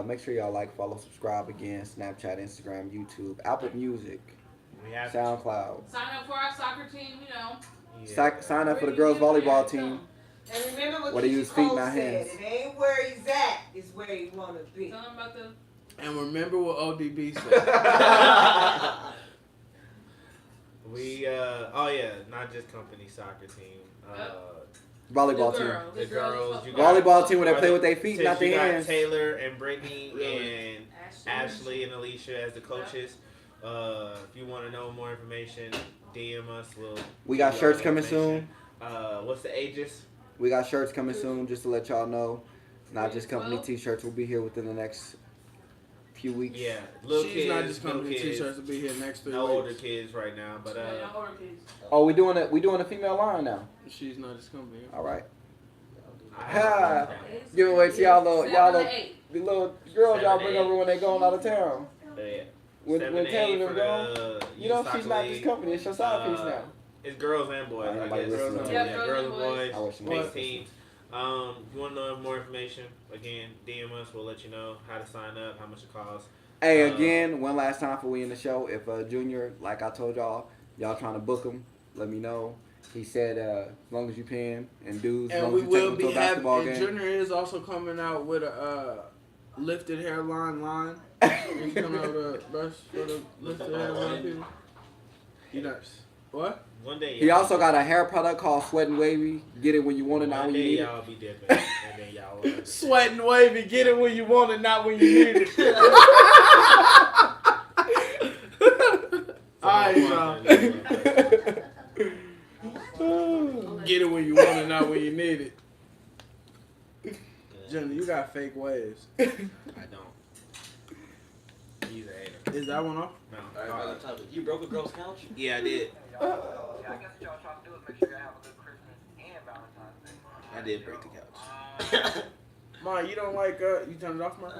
Make sure y'all like, follow, subscribe again. Snapchat, Instagram, YouTube, Apple Music, We have SoundCloud. Sign up for our soccer team, Sign up for the girls volleyball team. And remember What what do Keisha you speak, Cole not said. hands? It ain't where he's at, it's where he wanna be. Tell them about the... And remember what ODB said. not just company soccer team. Volleyball The team. girls. The girls. You got, Volleyball team where they play with their feet, not you their got hands. Taylor and Brittany Really? and Ashley and Alicia as the coaches. If you want to know more information, DM us. We got give shirts y'all coming information. soon. What's the ages? We got shirts coming soon, just to let y'all know. Not just company t-shirts. Will be here within the next few weeks. Yeah, little She's kids, not just little company kids. t-shirts to be here next 3 No weeks. older kids right now, but older kids. Oh, we doing a female line now. She's not just company. All right. I Ha! have Give away to y'all little 7 to 8. the little girls y'all bring 7 to 8. over when they going out of town. yeah. When 7 to Taylor 8 them for gone. the You know youth she's soccer not league. just company. It's your side piece now. It's girls and boys, I I like guess. listening to Yeah, that. girls and boys. I wish you Mixed would. teams. If you want to know more information, again, DM us. We'll let you know how to sign up, how much it costs. Hey, again, one last time for we in the show. If Junior, like I told y'all trying to book him, let me know. He said, as long as you paying and dudes, as And long we as you take will him be to a having. basketball And game. Junior is also coming out with a lifted hairline line. He's coming out with a brush for the lifted hairline people. You know what? One day, He also got a hair product called Sweat and Wavy. Get it when you want it, not one when you day need it. y'all be different, and then y'all will. Sweat and wavy, get it when you want it, not when you need it. Alright, y'all. Get it when you want it, not when you need it. Junior, you got fake waves. I don't. He's a hater. Is that one off? No. You broke a girl's couch? Yeah, I did. Yeah, I guess what y'all trying to do is make sure y'all have a good Christmas and Valentine's Day. I did break the couch. Ma, you don't like you turn it off, Ma?